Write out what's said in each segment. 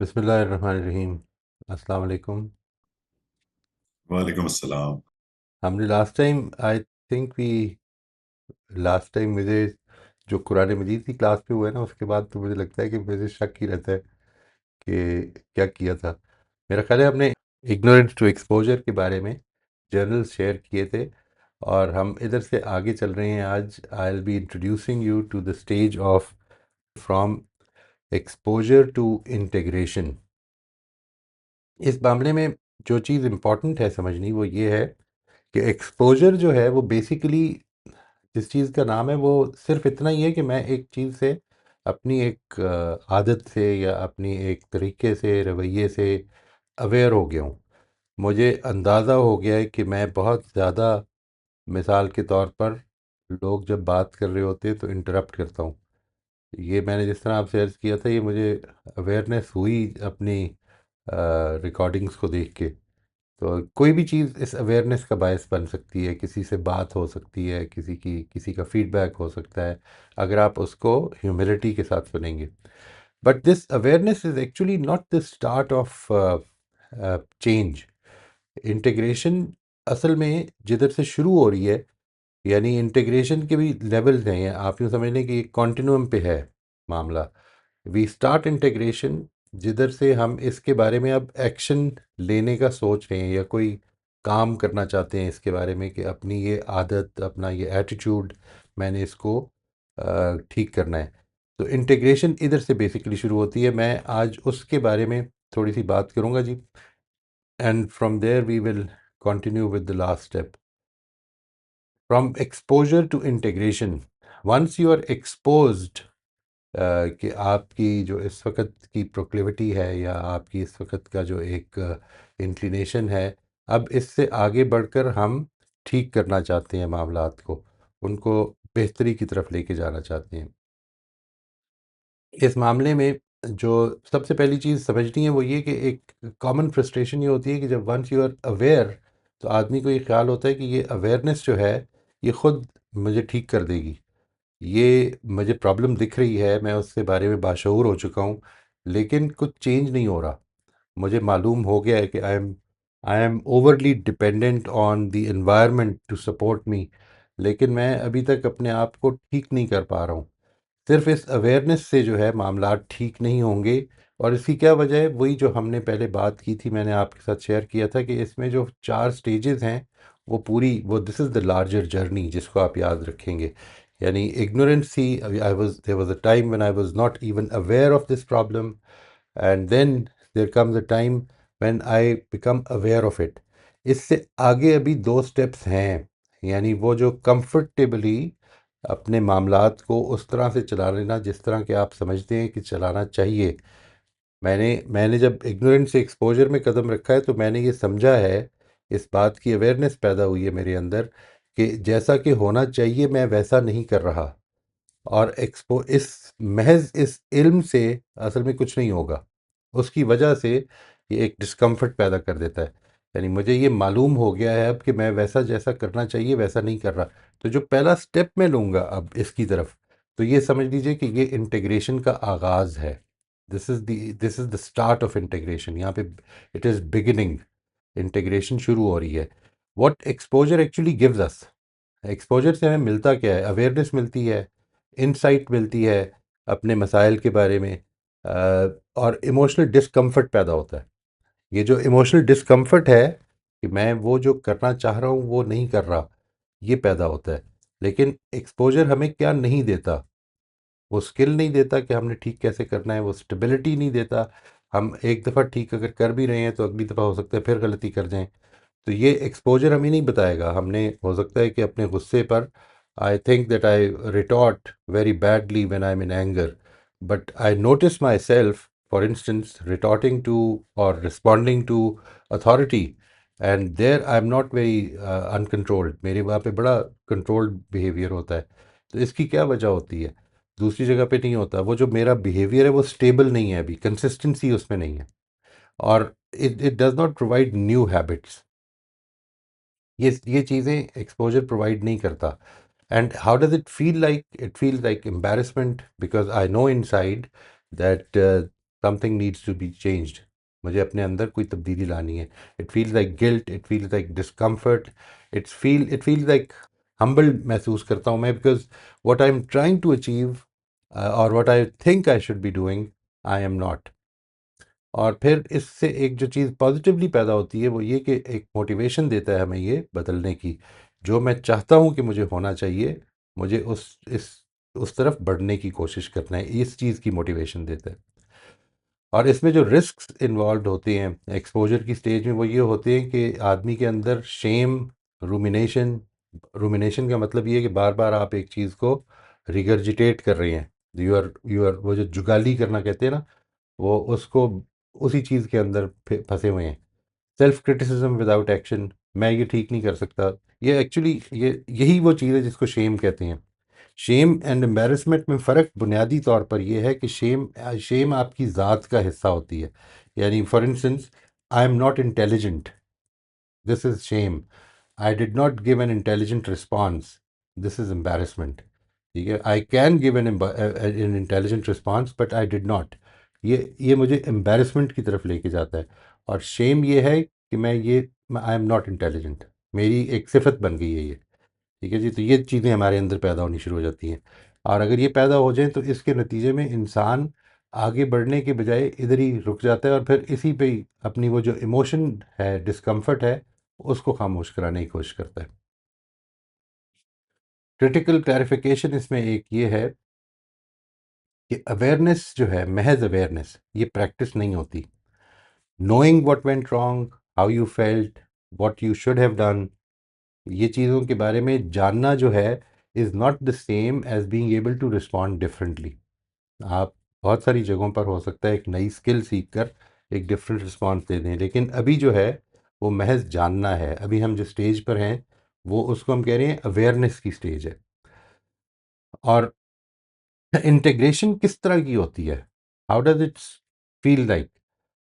बिस्मिल्लाहिर्रहमानिर्रहीम। अस्सलाम वालेकुम। वालेकुम अस्सलाम। हमने लास्ट टाइम मुझे जो कुरान मजीद की क्लास पे हुआ है ना, उसके बाद तो मुझे लगता है कि मुझे शक ही रहता है कि क्या किया था। मेरा ख्याल है हमने इग्नोरेंस टू एक्सपोजर के बारे में जर्नल्स शेयर किए थे, और हम इधर से आगे चल रहे हैं। आज I will be introducing you to the stage of from exposure to integration. इस मामले में जो चीज़ इम्पॉर्टेंट है समझनी वो ये है कि एक्सपोजर जो है वो बेसिकली जिस चीज़ का नाम है वो सिर्फ इतना ही है कि मैं एक चीज़ से अपनी एक आदत से या अपनी एक तरीके से रवैये से अवेयर हो गया हूँ। मुझे अंदाज़ा हो गया है कि मैं बहुत ज़्यादा, मिसाल के तौर पर, लोग जब बात कर रहे होते हैं तो इंटरप्ट करता हूँ। ये मैंने जिस तरह आपसे अर्ज़ किया था, ये मुझे अवेयरनेस हुई अपनी रिकॉर्डिंग्स को देख के। तो कोई भी चीज़ इस अवेयरनेस का बायस बन सकती है, किसी से बात हो सकती है, किसी का फीडबैक हो सकता है, अगर आप उसको ह्यूमिलिटी के साथ सुनेंगे। But this awareness is actually not the start of change. Integration असल में जिधर से शुरू हो रही है, यानी इंटीग्रेशन के भी लेवल्स हैं। आप यूँ समझ लें कि एक कॉन्टिन्यूम पे है मामला। वी स्टार्ट इंटीग्रेशन जिधर से हम इसके बारे में अब एक्शन लेने का सोच रहे हैं या कोई काम करना चाहते हैं इसके बारे में कि अपनी ये आदत, अपना ये एटीट्यूड, मैंने इसको ठीक करना है। तो इंटीग्रेशन इधर से बेसिकली शुरू होती है। मैं आज उसके बारे में थोड़ी सी बात करूंगा जी, and from there we will continue with the last step. From exposure to integration, once you are exposed कि आपकी जो इस वक्त की प्रोक्लिविटी है या आपकी इस वक्त का जो एक इंक्लिनेशन है, अब इससे आगे बढ़कर हम ठीक करना चाहते हैं मामलात को, उनको बेहतरी की तरफ लेके जाना चाहते हैं। इस मामले में जो सबसे पहली चीज़ समझनी है वो ये कि एक कॉमन फ्रस्ट्रेशन ये होती है कि जब वंस यू आर अवेयर, तो आदमी को ये ख्याल होता है कि ये अवेयरनेस जो है ये ख़ुद मुझे ठीक कर देगी। ये मुझे प्रॉब्लम दिख रही है, मैं उससे बारे में बाशऊर हो चुका हूँ, लेकिन कुछ चेंज नहीं हो रहा। मुझे मालूम हो गया है कि I am overly dependent on the environment to support me, लेकिन मैं अभी तक अपने आप को ठीक नहीं कर पा रहा हूँ। सिर्फ इस अवेयरनेस से जो है मामलात ठीक नहीं होंगे। और इसकी क्या वजह है? वही जो हमने पहले बात की थी, मैंने आपके साथ शेयर किया था कि इसमें जो 4 स्टेजेस हैं वो पूरी वो this is the larger journey जिसको आप याद रखेंगे। यानी इग्नोरेंस थी, I was there was a time when I was not even aware of this problem, and then there comes a time when I become aware of it. इससे आगे अभी 2 steps हैं, यानी वो जो कंफर्टेबली अपने मामलात को उस तरह से चला लेना जिस तरह के आप समझते हैं कि चलाना चाहिए। मैंने जब इग्नोरेंस से एक्सपोजर में कदम रखा है तो मैंने ये समझा है, इस बात की अवेयरनेस पैदा हुई है मेरे अंदर कि जैसा कि होना चाहिए मैं वैसा नहीं कर रहा। और इस इल्म से असल में कुछ नहीं होगा। उसकी वजह से ये एक डिस्कम्फर्ट पैदा कर देता है। यानी मुझे ये मालूम हो गया है अब कि मैं वैसा जैसा करना चाहिए वैसा नहीं कर रहा। तो जो पहला स्टेप मैं लूँगा अब इसकी तरफ, तो ये समझ लीजिए कि ये इंटीग्रेशन का आगाज़ है। This is the start of integration. यहाँ पे इट इज़ बिगिनिंग, इंटीग्रेशन शुरू हो रही है। What exposure actually gives us, exposure से हमें मिलता क्या है? अवेयरनेस मिलती है, इंसाइट मिलती है अपने मसाइल के बारे में, और इमोशनल डिस्कम्फर्ट पैदा होता है। ये जो इमोशनल डिस्कम्फर्ट है कि मैं वो जो करना चाह रहा हूँ वो नहीं कर रहा, ये पैदा होता है। लेकिन एक्सपोजर हमें क्या नहीं देता? वो स्किल नहीं देता कि हमने ठीक कैसे करना है, वो स्टेबिलिटी नहीं देता। हम एक दफ़ा ठीक अगर कर भी रहे हैं तो अगली दफ़ा हो सकता है फिर गलती कर जाएं। तो ये एक्सपोजर हमें नहीं बताएगा। हमने हो सकता है कि अपने गुस्से पर, I think that I retort very badly when I am in anger, but I notice myself for instance retorting to और responding to authority, and there I am not very uncontrolled. मेरे वहाँ पे बड़ा controlled behaviour होता है। तो इसकी क्या वजह होती है? दूसरी जगह पे नहीं होता। वो जो मेरा बिहेवियर है वो स्टेबल नहीं है, अभी कंसिस्टेंसी उसमें नहीं है, और it does not provide new habits. ये चीज़ें एक्सपोजर प्रोवाइड नहीं करता। And how does it feel like? It feel like embarrassment, because I know inside that something needs to be changed, मुझे अपने अंदर कोई तब्दीली लानी है. It feels like guilt, it feels like discomfort, it feels like humble महसूस करता हूँ मैं, because what I am trying to achieve और what I think I should be doing, I am not. और फिर इससे एक जो चीज़ पॉजिटिवली पैदा होती है वो ये कि एक मोटिवेशन देता है हमें ये बदलने की. जो मैं चाहता हूँ कि मुझे होना चाहिए, मुझे उस तरफ बढ़ने की कोशिश करना है, इस चीज़ की मोटिवेशन देता है. और इसमें जो रिस्क्स इन्वॉल्व होते हैं एक्सपोजर की स्टेज में वो ये होते हैं कि आदमी के अंदर शेम, रूमिनेशन. रूमिनेशन का मतलब ये है कि बार बार आप एक चीज़ को रिगर्जिटेट कर रहे हैं. यू आर वो जो जुगाली करना कहते हैं ना, वो उसको उसी चीज़ के अंदर फंसे हुए हैं. सेल्फ क्रिटिसिज्म विदाउट एक्शन, मैं ये ठीक नहीं कर सकता. ये एक्चुअली यही वो चीज़ है जिसको शेम कहते हैं. शेम एंड एम्बेरसमेंट में फ़र्क बुनियादी तौर पर यह है कि शेम शेम आपकी ज़ात का हिस्सा होती है. यानी for instance, I am not intelligent, this is shame. I did not give an intelligent response, this is embarrassment. ठीक है, I can give an intelligent response but I did not. ये मुझे एम्बेरसमेंट की तरफ लेके जाता है. और शेम ये है कि आई एम नॉट इंटेलिजेंट, मेरी एक सिफत बन गई है ये. ठीक है जी, तो ये चीज़ें हमारे अंदर पैदा होनी शुरू हो जाती हैं. और अगर ये पैदा हो जाए तो इसके नतीजे में इंसान आगे बढ़ने के बजाय इधर ही रुक जाता है और फिर इसी पे ही अपनी वो जो इमोशन है, डिस्कम्फर्ट है, उसको खामोश कराने की कोशिश करता है. क्रिटिकल क्लैरिफिकेशन इसमें एक ये है कि अवेयरनेस जो है, महज अवेयरनेस, ये प्रैक्टिस नहीं होती. Knowing what went wrong, how you felt, what you should have done, ये चीज़ों के बारे में जानना जो है is not the same as being able to respond differently. आप बहुत सारी जगहों पर हो सकता है एक नई स्किल सीख कर एक डिफरेंट रिस्पॉन्स दे दें, लेकिन अभी जो है वो महज जानना है. अभी हम जो स्टेज पर हैं वो उसको हम कह रहे हैं अवेयरनेस की स्टेज है. और इंटीग्रेशन किस तरह की होती है, how does it feel like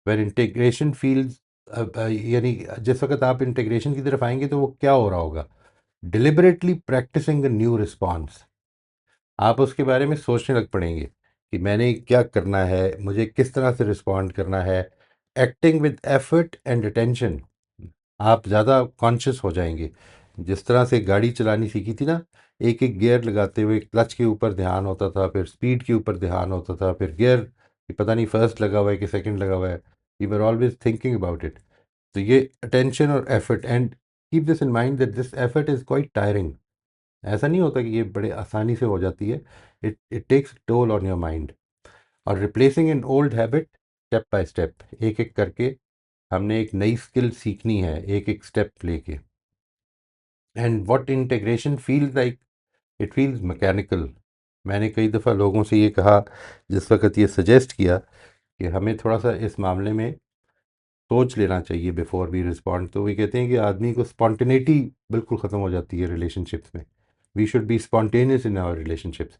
when integration feels, यानी जिस वक्त आप इंटीग्रेशन की तरफ आएंगे तो वो क्या हो रहा होगा. Deliberately practising a new response, आप उसके बारे में सोचने लग पड़ेंगे कि मैंने क्या करना है, मुझे किस तरह से रिस्पॉन्ड करना है. Acting with effort and attention, आप ज़्यादा कॉन्शियस हो जाएंगे. जिस तरह से गाड़ी चलानी सीखी थी ना, एक एक गियर लगाते हुए क्लच के ऊपर ध्यान होता था, फिर स्पीड के ऊपर ध्यान होता था, फिर गियर कि पता नहीं फर्स्ट लगा हुआ है कि सेकंड लगा हुआ है. You were always thinking about it. तो ये अटेंशन और effort, and keep this in mind that this effort is quite tiring. ऐसा नहीं होता कि ये बड़े आसानी से हो जाती है. It takes toll on your mind. और replacing an old habit step by step, एक एक करके हमने एक नई स्किल सीखनी है, एक एक स्टेप लेके. And what integration feels like, it feels mechanical. मैंने कई दफ़ा लोगों से ये कहा, जिस वक्त ये सजेस्ट किया कि हमें थोड़ा सा इस मामले में सोच लेना चाहिए बिफोर वी रिस्पॉन्ड, तो वे कहते हैं कि आदमी को स्पॉन्टेनिटी बिल्कुल ख़त्म हो जाती है रिलेशनशिप्स में. We should be spontaneous in our relationships.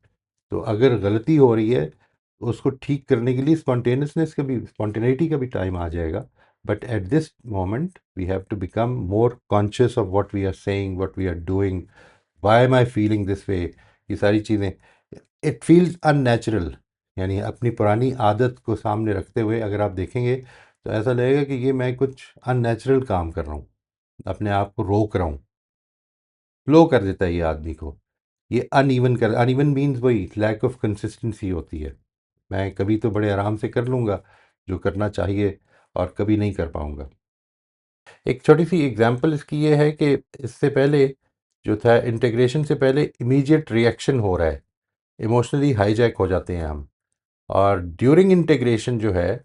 तो अगर गलती हो रही है तो उसको ठीक करने के लिए स्पॉन्टेनिटी का भी टाइम आ जाएगा. But at this moment we have to become more conscious of what we are saying, what we are doing, why am I feeling this way. ये सारी चीज़ें, इट फील्स अननेचुरल. यानी अपनी पुरानी आदत को सामने रखते हुए अगर आप देखेंगे तो ऐसा लगेगा कि ये मैं कुछ अननेचुरल काम कर रहा हूँ, अपने आप को रोक रहा हूँ. स्लो कर देता है ये आदमी को. ये अनइवन मीन्स वही लैक ऑफ कंसिस्टेंसी होती है. मैं कभी तो बड़े आराम से कर लूँगा जो करना चाहिए, और कभी नहीं कर पाऊँगा. एक छोटी सी एग्जांपल इसकी ये है कि इससे पहले जो था, इंटीग्रेशन से पहले इमीडिएट रिएक्शन हो रहा है, इमोशनली हाईजैक हो जाते हैं हम. और ड्यूरिंग इंटीग्रेशन जो है,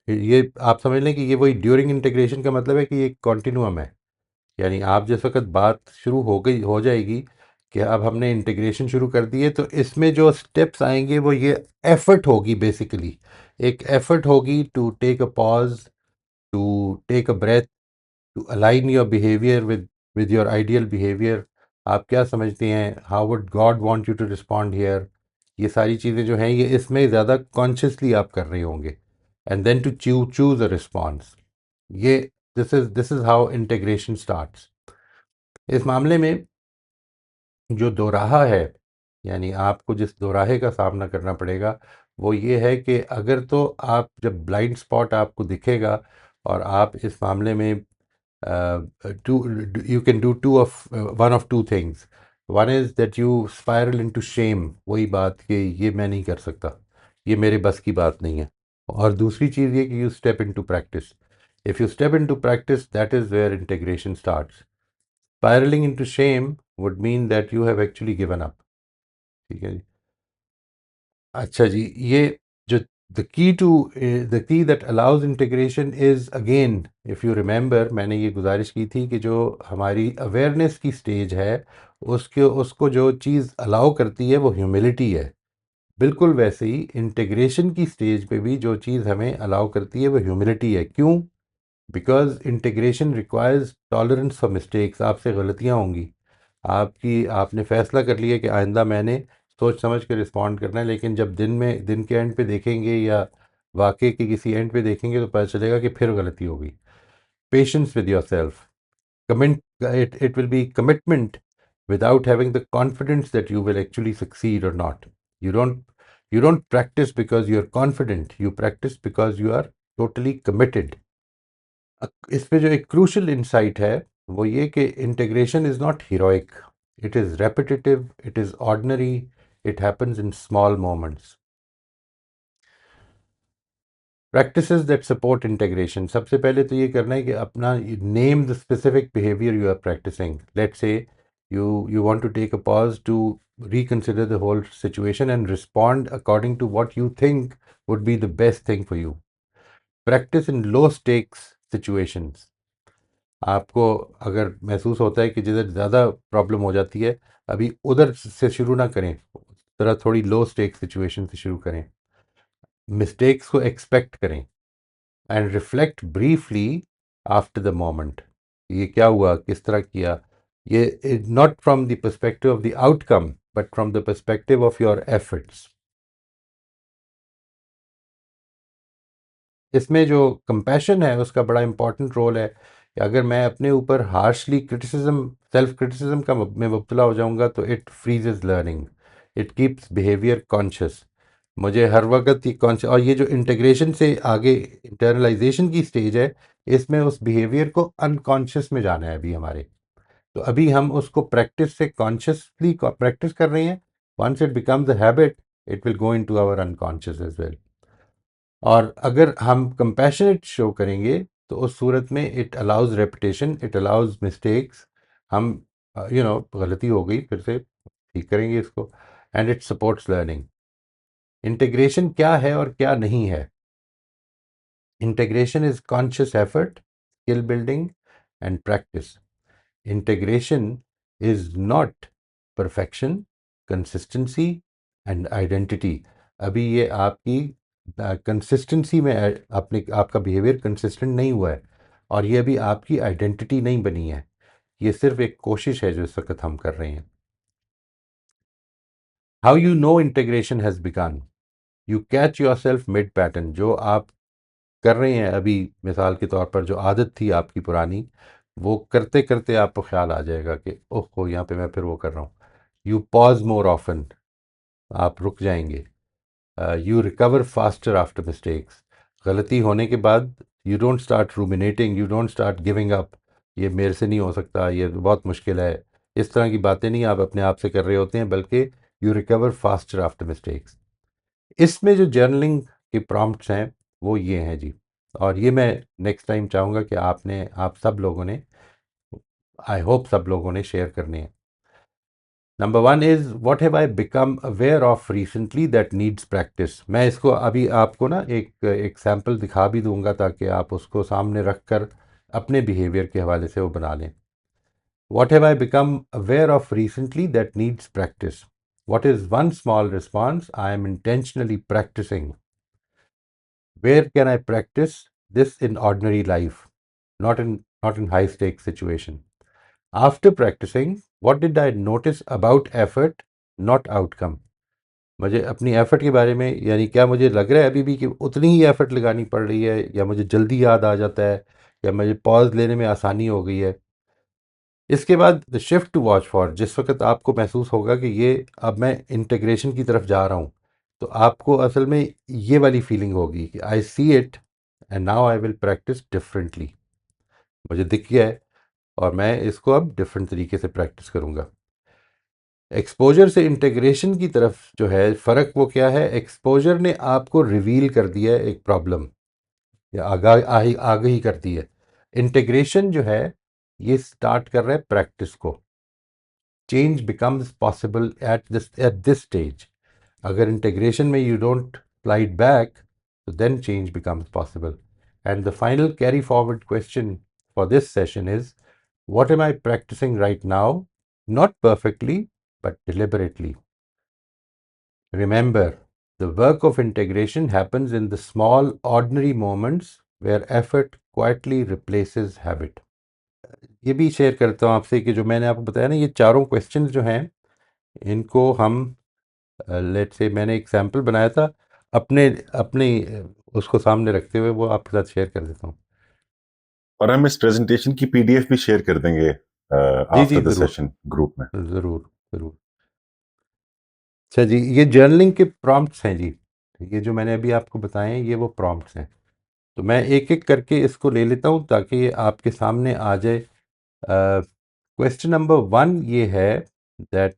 ये आप समझ लें कि ये वही ड्यूरिंग इंटीग्रेशन का मतलब है कि ये कॉन्टिन्यूम है. यानी आप जिस वक्त बात शुरू हो जाएगी कि अब हमने इंटीग्रेशन शुरू कर दी है, तो इसमें जो स्टेप्स आएंगे वो ये एफर्ट होगी. बेसिकली एक एफर्ट होगी to take a pause, to take a breath, to align your behaviour with your ideal behaviour. आप क्या समझते हैं, how would God want you to respond here. ये सारी चीज़ें जो हैं ये इसमें ज़्यादा कॉन्शियसली आप कर रहे होंगे. And then to choose a response. ये this is how integration starts. इस मामले में जो दोराहा है यानी आपको जिस दोराहे का सामना करना पड़ेगा वो ये है कि अगर तो आप जब ब्लाइंड स्पॉट आपको दिखेगा और आप इस मामले में two you can do one of two things. One is that you spiral into shame, वही बात कि ये मैं नहीं कर सकता, ये मेरे बस की बात नहीं है। और दूसरी चीज़ ये कि you step into practice. If you step into practice, that is where integration starts. Spiraling into shame would mean that you have actually given up. ठीक है जी। अच्छा जी, ये जो the key that allows integration is again, if you remember, मैंने ये गुजारिश की थी कि जो हमारी अवेयरनेस की स्टेज है उसके उसको जो चीज़ अलाउ करती है वो ह्यूमिलिटी है। बिल्कुल वैसे ही इंटीग्रेशन की स्टेज पे भी जो चीज़ हमें अलाउ करती है वो ह्यूमिलिटी है। क्यों? Because integration requires tolerance for mistakes. आपसे गलतियाँ होंगी, आपने फैसला कर लिया कि आइंदा मैंने सोच समझ के रिस्पॉन्ड करना है, लेकिन जब दिन के एंड पे देखेंगे या वाकई के किसी एंड पे देखेंगे तो पता चलेगा कि फिर गलती हो गई। Patience with your self, commit, it will be commitment without having the confidence that you will actually succeed or not. You don't you don't practice because you're confident. You practice because you are totally committed. इस पे जो एक crucial insight है वो ये कि integration is not heroic, it is repetitive, it is ordinary, it happens in small moments. Practices that support integration, सबसे पहले तो ये करना है कि अपना name the specific behaviour you are practising. Let's say you want to take a pause to reconsider the whole situation and respond according to what you think would be the best thing for you. Practice in low stakes situations. आपको अगर महसूस होता है कि जिधर ज़्यादा problem हो जाती है, अभी उधर से शुरू ना करें, ज़रा थोड़ी लो स्टेक सिचुएशन से शुरू करें। मिस्टेक्स को एक्सपेक्ट करें and reflect briefly after the moment. ये क्या हुआ, किस तरह किया, ये not from the perspective of the outcome but from the perspective of your efforts. इसमें जो कंपैशन है उसका बड़ा इंपॉर्टेंट रोल है कि अगर मैं अपने ऊपर हार्शली क्रिटिसिज्म, सेल्फ क्रिटिसिज्म का में मुब्तला हो जाऊंगा तो it freezes learning, it keeps behaviour conscious. मुझे हर वक्त ये कॉन्शियस, और ये जो इंटीग्रेशन से आगे इंटरनलाइजेशन की स्टेज है, इसमें उस बिहेवियर को अनकॉन्शियस में जाना है अभी हमारे। तो अभी हम उसको प्रैक्टिस से कॉन्शियसली प्रैक्टिस कर रहे हैं। Once it becomes a habit, it will go into our unconscious as well. और अगर हम कंपैशनेट शो करेंगे तो उस सूरत में it allows repetition, it allows mistakes. हम गलती हो गई, फिर से ठीक करेंगे इसको, and it supports learning. Integration क्या है और क्या नहीं है? Integration is conscious effort, skill building and practice. Integration is not perfection, consistency and identity. अभी ये आपकी कंसिस्टेंसी में अपने आपका बिहेवियर कंसिस्टेंट नहीं हुआ है, और ये अभी आपकी आइडेंटिटी नहीं बनी है। ये सिर्फ एक कोशिश है जो इस वक्त हम कर रहे हैं। How you know integration has begun? You catch your self mid pattern. जो आप कर रहे हैं अभी, मिसाल के तौर पर जो आदत थी आपकी पुरानी, वो करते करते आपको ख्याल आ जाएगा कि ओहो, यहाँ पे मैं फिर वो कर रहा हूँ। यू पॉज मोर ऑफन, आप रुक जाएंगे। You recover faster after mistakes. गलती होने के बाद you don't start ruminating, you don't start giving up, ये मेरे से नहीं हो सकता, ये बहुत मुश्किल है, इस तरह की बातें नहीं आप अपने आप से कर रहे होते हैं, बल्कि you recover faster after mistakes. इसमें जो जर्नलिंग के प्रॉम्प्ट्स हैं वो ये हैं जी, और ये मैं नेक्स्ट टाइम चाहूँगा कि आप सब लोगों ने, आई होप सब लोगों ने शेयर करने हैं। Number one is what have I become aware of recently that needs practice. मैं इसको अभी आपको ना एक सैम्पल दिखा भी दूंगा ताकि आप उसको सामने रख कर अपने बिहेवियर के हवाले से वो बना लें। What have I become aware of recently that needs practice? What is one small response I am intentionally practicing? Where can I practice this in ordinary life, not in high stakes situation? After practicing, what did I notice about effort, not outcome? मुझे अपनी effort के बारे में, यानी क्या मुझे लग रहा है अभी भी कि उतनी ही एफर्ट लगानी पड़ रही है, या मुझे जल्दी याद आ जाता है, या मुझे पॉज लेने में आसानी हो गई है? इसके बाद the shift to watch for, जिस वक्त आपको महसूस होगा कि ये अब मैं इंटीग्रेशन की तरफ जा रहा हूँ, तो आपको असल में ये वाली फीलिंग होगी कि I see it and now I will practice differently. मुझे दिख गया है और मैं इसको अब डिफरेंट तरीके से प्रैक्टिस करूँगा। एक्सपोजर से इंटीग्रेशन की तरफ जो है फ़र्क वो क्या है, एक्सपोजर ने आपको रिवील कर दिया है एक प्रॉब्लम, या आगाही कर दी है। इंटीग्रेशन जो है ये स्टार्ट कर रहा है प्रैक्टिस को। Change becomes possible at this stage. अगर इंटीग्रेशन में यू डोंट स्लाइड बैक, तो then change becomes possible. And the final carry forward question for this session is, what am I practicing right now? Not perfectly, but deliberately. Remember, the work of integration happens in the small, ordinary moments where effort quietly replaces habit. ये भी share करता हूँ आपसे कि जो मैंने आपको बताया ना, ये चारों क्वेश्चंस जो हैं, इनको हम लेट्स से मैंने एक सैम्पल बनाया था, अपने अपने उसको सामने रखते हुए वो आपके साथ शेयर कर देता हूँ। और हम इस प्रेजेंटेशन की पीडीएफ भी शेयर कर देंगे जी आफ्टर जी, द ज़रूर सेशन ग्रुप में। ज़रूर ज़रूर। अच्छा जी, ये जर्नलिंग के प्रॉम्प्ट्स हैं जी। ये जो मैंने अभी आपको बताए हैं, ये वो प्रॉम्प्ट्स हैं। तो मैं एक एक करके इसको ले लेता हूँ ताकि ये आपके सामने आ जाए। क्वेश्चन नंबर 1 ये है that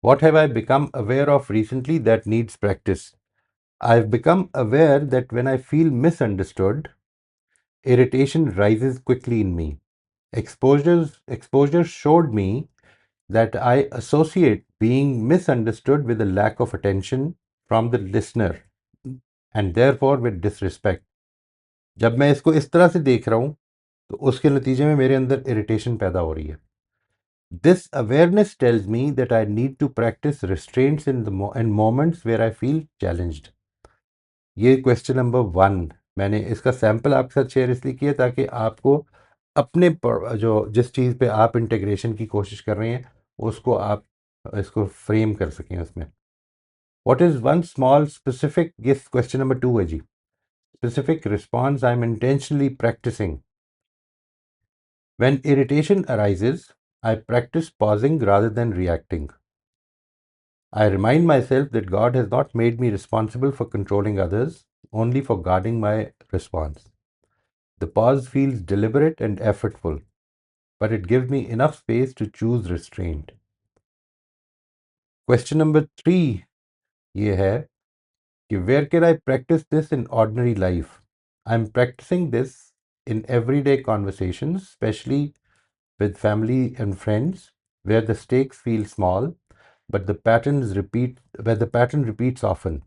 what have I become aware of recently that needs practice. I have become aware that when I feel misunderstood, irritation rises quickly in me. Exposure showed me that I associate being misunderstood with a lack of attention from the listener and therefore with disrespect. जब मैं इसको इस तरह से देख रहा हूँ, तो उसके नतीजे में मेरे अंदर इरिटेशन पैदा हो रही है। This awareness tells me that I need to practice restraints in moments where I feel challenged. ये क्वेश्चन नंबर 1, मैंने इसका सैंपल आपके साथ शेयर इसलिए किया ताकि आपको अपने जो जिस चीज़ पे आप इंटीग्रेशन की कोशिश कर रहे हैं, उसको आप इसको फ्रेम कर सकें उसमें। What is one small specific, ये क्वेश्चन नंबर 2 है जी। Specific response I am intentionally practicing. When irritation arises, I practice pausing rather than reacting. I remind myself that God has not made me responsible for controlling others, only for guarding my response. The pause feels deliberate and effortful, but it gives me enough space to choose restraint. Question number 3 ये है कि where can I practice this in ordinary life? I'm practicing this in everyday conversations, especially with family and friends, where the stakes feel small, but where the pattern repeats often.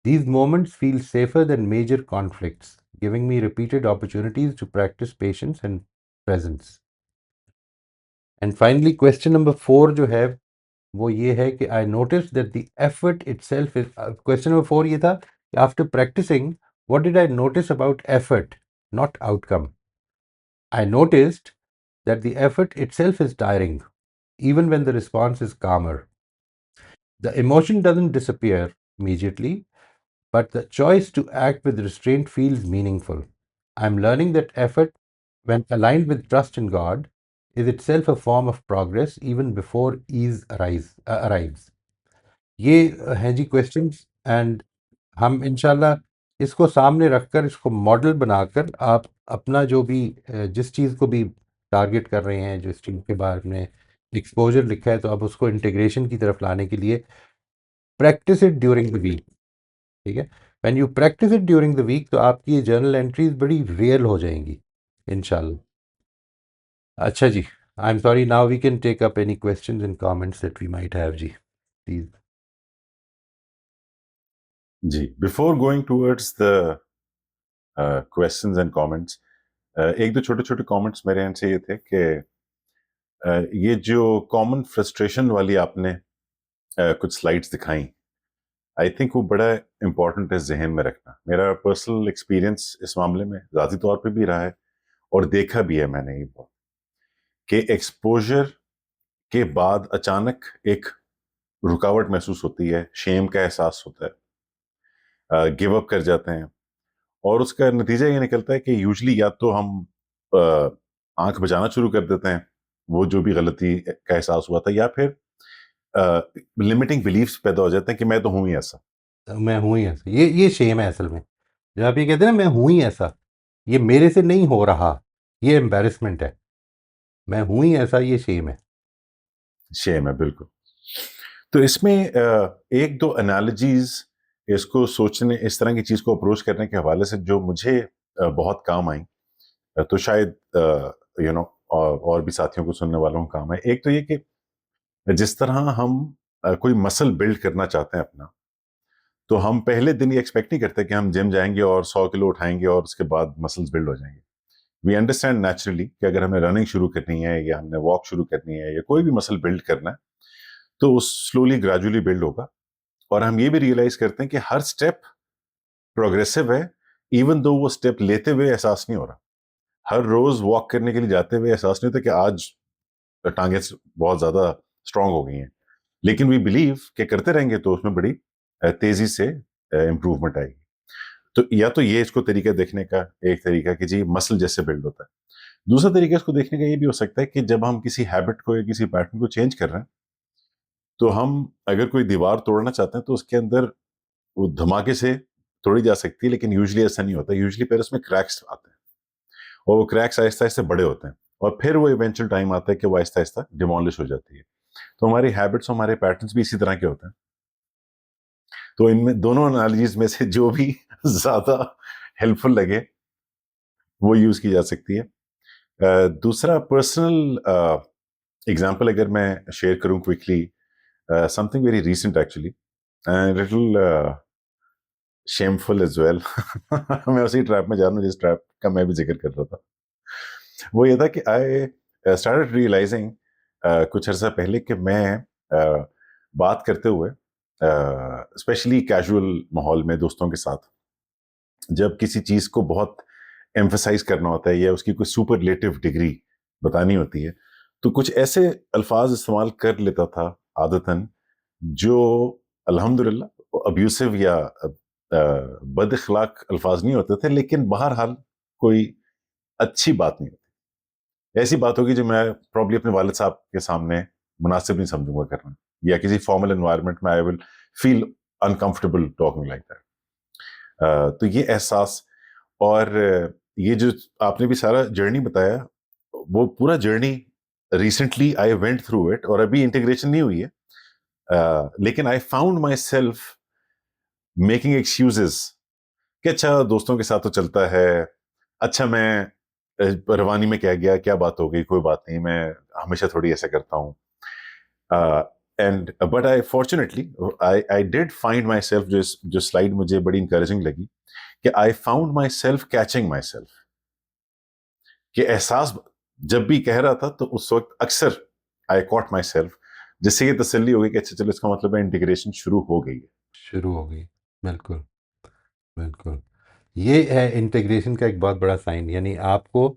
These moments feel safer than major conflicts, giving me repeated opportunities to practice patience and presence. And finally, question number 4 जो है वो ये है कि I noticed that the effort itself is question number 4 ये था कि after practicing, what did I notice about effort, not outcome? I noticed that the effort itself is tiring, even when the response is calmer. The emotion doesn't disappear immediately, but the choice to act with restraint feels meaningful. I'm learning that effort, when aligned with trust in God, is itself a form of progress even before arrives. ये हैं जी questions, and हम इंशाल्लाह इसको सामने रखकर, इसको model बनाकर, आप अपना जो भी जिस चीज़ को भी टारगेट कर रहे हैं, जिस चीज़ के बारे में एक्सपोजर लिखा है, तो आप उसको इंटीग्रेशन की तरफ लाने के लिए practice it during the week. ठीक है, when you practice it during the week, तो आपकी ये जर्नल एंट्रीज बड़ी रियल हो जाएंगी इंशाल्लाह। अच्छा जी, I am sorry, now we can take up any questions and comments that we might have जी, प्लीज। जी, before going towards the questions and comments, एक दो छोटे छोटे कमेंट्स मेरे एंड से ये थे कि ये जो कॉमन फ्रस्ट्रेशन वाली आपने कुछ स्लाइड्स दिखाई, आई थिंक वो बड़ा इंपॉर्टेंट है जहन में रखना। मेरा पर्सनल एक्सपीरियंस इस मामले में ज़ाती तौर पे भी रहा है और देखा भी है मैंने ये बहुत, कि एक्सपोजर के बाद अचानक एक रुकावट महसूस होती है, शेम का एहसास होता है, गिव अप कर जाते हैं, और उसका नतीजा ये निकलता है कि यूजली या तो हम आंख बचाना शुरू कर देते हैं वो जो भी गलती का एहसास हुआ था, या फिर लिमिटिंग बिलीफ्स पैदा हो जाते हैं कि मैं तो हूं ही ऐसा। मैं हूँ ही ऐसा, ये शेम है असल में। जब आप ये कहते हैं ना मैं हूँ ही ऐसा, ये मेरे से नहीं हो रहा, ये एम्बेरसमेंट है। मैं हूँ ही ऐसा, ये शेम है। शेम है, बिल्कुल। तो इसमें एक दो एनालॉजीज इसको सोचने, इस तरह की चीज को अप्रोच करने के हवाले से जो मुझे बहुत काम आई, तो शायद यू नो और भी साथियों को, सुनने वालों को काम है। एक तो ये कि जिस तरह हम कोई मसल बिल्ड करना चाहते हैं अपना, तो हम पहले दिन ये एक्सपेक्ट नहीं करते कि हम जिम जाएंगे और 100 किलो उठाएंगे और उसके बाद मसल्स बिल्ड हो जाएंगे। वी अंडरस्टैंड नेचुरली कि अगर हमें रनिंग शुरू करनी है या हमने वॉक शुरू करनी है या कोई भी मसल बिल्ड करना है, तो वो स्लोली ग्रेजुअली बिल्ड होगा। और हम ये भी रियलाइज करते हैं कि हर स्टेप प्रोग्रेसिव है, इवन दो वो स्टेप लेते हुए एहसास नहीं हो रहा। हर रोज वॉक करने के लिए जाते हुए एहसास नहीं होता कि आज टांगे बहुत ज्यादा स्ट्रांग हो गई हैं, लेकिन वी बिलीव कि करते रहेंगे तो उसमें बड़ी तेजी से इंप्रूवमेंट आएगी। तो या तो ये इसको तरीका देखने का एक तरीका कि जी मसल जैसे बिल्ड होता है। दूसरा तरीका इसको देखने का ये भी हो सकता है कि जब हम किसी हैबिट को या किसी पैटर्न को चेंज कर रहे हैं, तो हम अगर कोई दीवार तोड़ना चाहते हैं तो उसके अंदर वो धमाके से तोड़ी जा सकती है, लेकिन यूजली ऐसा नहीं होता। यूजली फिर उसमें क्रैक्स आते हैं और वो क्रैक्स आहिस्ता आहिस्ता बड़े होते हैं, और फिर वो इवेंचुअल टाइम आता है कि वो आहिस्ता आहिस्ता डिमोलिश हो जाती है। तो हमारी हैबिट्स, हमारे पैटर्न्स भी इसी तरह के होते हैं। तो इनमें दोनों एनालॉजीज में से जो भी ज्यादा हेल्पफुल लगे वो यूज की जा सकती है। दूसरा पर्सनल एग्जांपल अगर मैं शेयर करूं quickly, something very recent actually, little shameful as well. मैं उसी ट्रैप में जा रहा हूँ जिस ट्रैप का मैं भी जिक्र कर रहा था। वो ये था कि आई स्टार्टेड रियलाइजिंग कुछ अर्सा पहले कि मैं बात करते हुए, स्पेशली कैजुअल माहौल में दोस्तों के साथ, जब किसी चीज को बहुत एम्फसाइज करना होता है या उसकी कोई सुपरलेटिव डिग्री बतानी होती है, तो कुछ ऐसे अल्फाज इस्तेमाल कर लेता था आदतन, जो अल्हम्दुलिल्लाह अब्यूसिव या बद अखलाक अल्फाज नहीं होते थे, लेकिन बहरहाल कोई अच्छी बात नहीं होती। ऐसी बात होगी जो मैं प्रॉब्ली अपने वालिद साहब के सामने मुनासिब नहीं समझूंगा करना, या किसी फॉर्मल एनवायरनमेंट में I will feel uncomfortable talking like that. तो ये एहसास, और ये जो आपने भी सारा जर्नी बताया, वो पूरा journey recently I went through it, और अभी इंटीग्रेशन नहीं हुई है, लेकिन I found my self making excuses कि अच्छा दोस्तों के साथ तो चलता है, अच्छा मैं रवानी में क्या गया, क्या बात हो गई, कोई बात नहीं, मैं हमेशा थोड़ी ऐसा करता हूँ। And but I fortunately I did find my self, जो स्लाइड मुझे बड़ी इंकरेजिंग लगी, कि I found my self catching my self, कि एहसास जब भी कह रहा था तो उस वक्त अक्सर आई कॉट माई सेल्फ, जिससे ये तसल्ली हो गई कि अच्छा चलो इसका मतलब है इंटीग्रेशन शुरू हो गई है। शुरू हो गई। बिल्कुल, बिल्कुल। ये है इंटीग्रेशन का एक बहुत बड़ा साइन। यानी आपको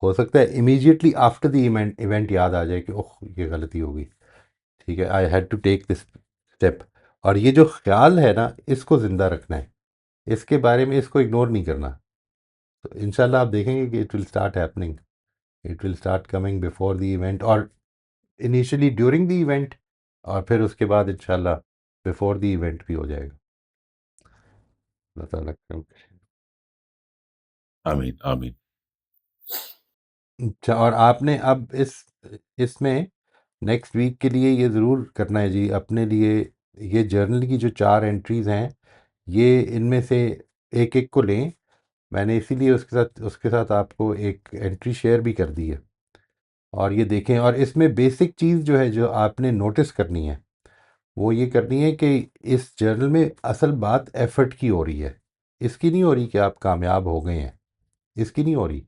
हो सकता है immediately after the event event याद आ जाए कि ओह ये गलती हो गई, ठीक है, I had to take this step. और ये जो ख्याल है ना, इसको ज़िंदा रखना है, इसके बारे में इसको इग्नोर नहीं करना। तो इंशाल्लाह आप देखेंगे कि it will start happening, it will start coming before the event, और इनिशियली ड्यूरिंग द इवेंट, और फिर उसके बाद इंशाल्लाह बिफोर द इवेंट भी हो जाएगा। अल्लाह ताला करम करे। आमीन आमीन। अच्छा, और आपने अब इसमें नेक्स्ट वीक के लिए ये ज़रूर करना है जी अपने लिए। ये जर्नल की जो 4 एंट्रीज़ हैं, ये इनमें से एक एक को लें। मैंने इसीलिए उसके साथ आपको एक एंट्री शेयर भी कर दी है, और ये देखें। और इसमें बेसिक चीज़ जो है, जो आपने नोटिस करनी है, वो ये करनी है कि इस जर्नल में असल बात एफर्ट की हो रही है। इसकी नहीं हो रही कि आप कामयाब हो गए हैं, इसकी नहीं हो रही।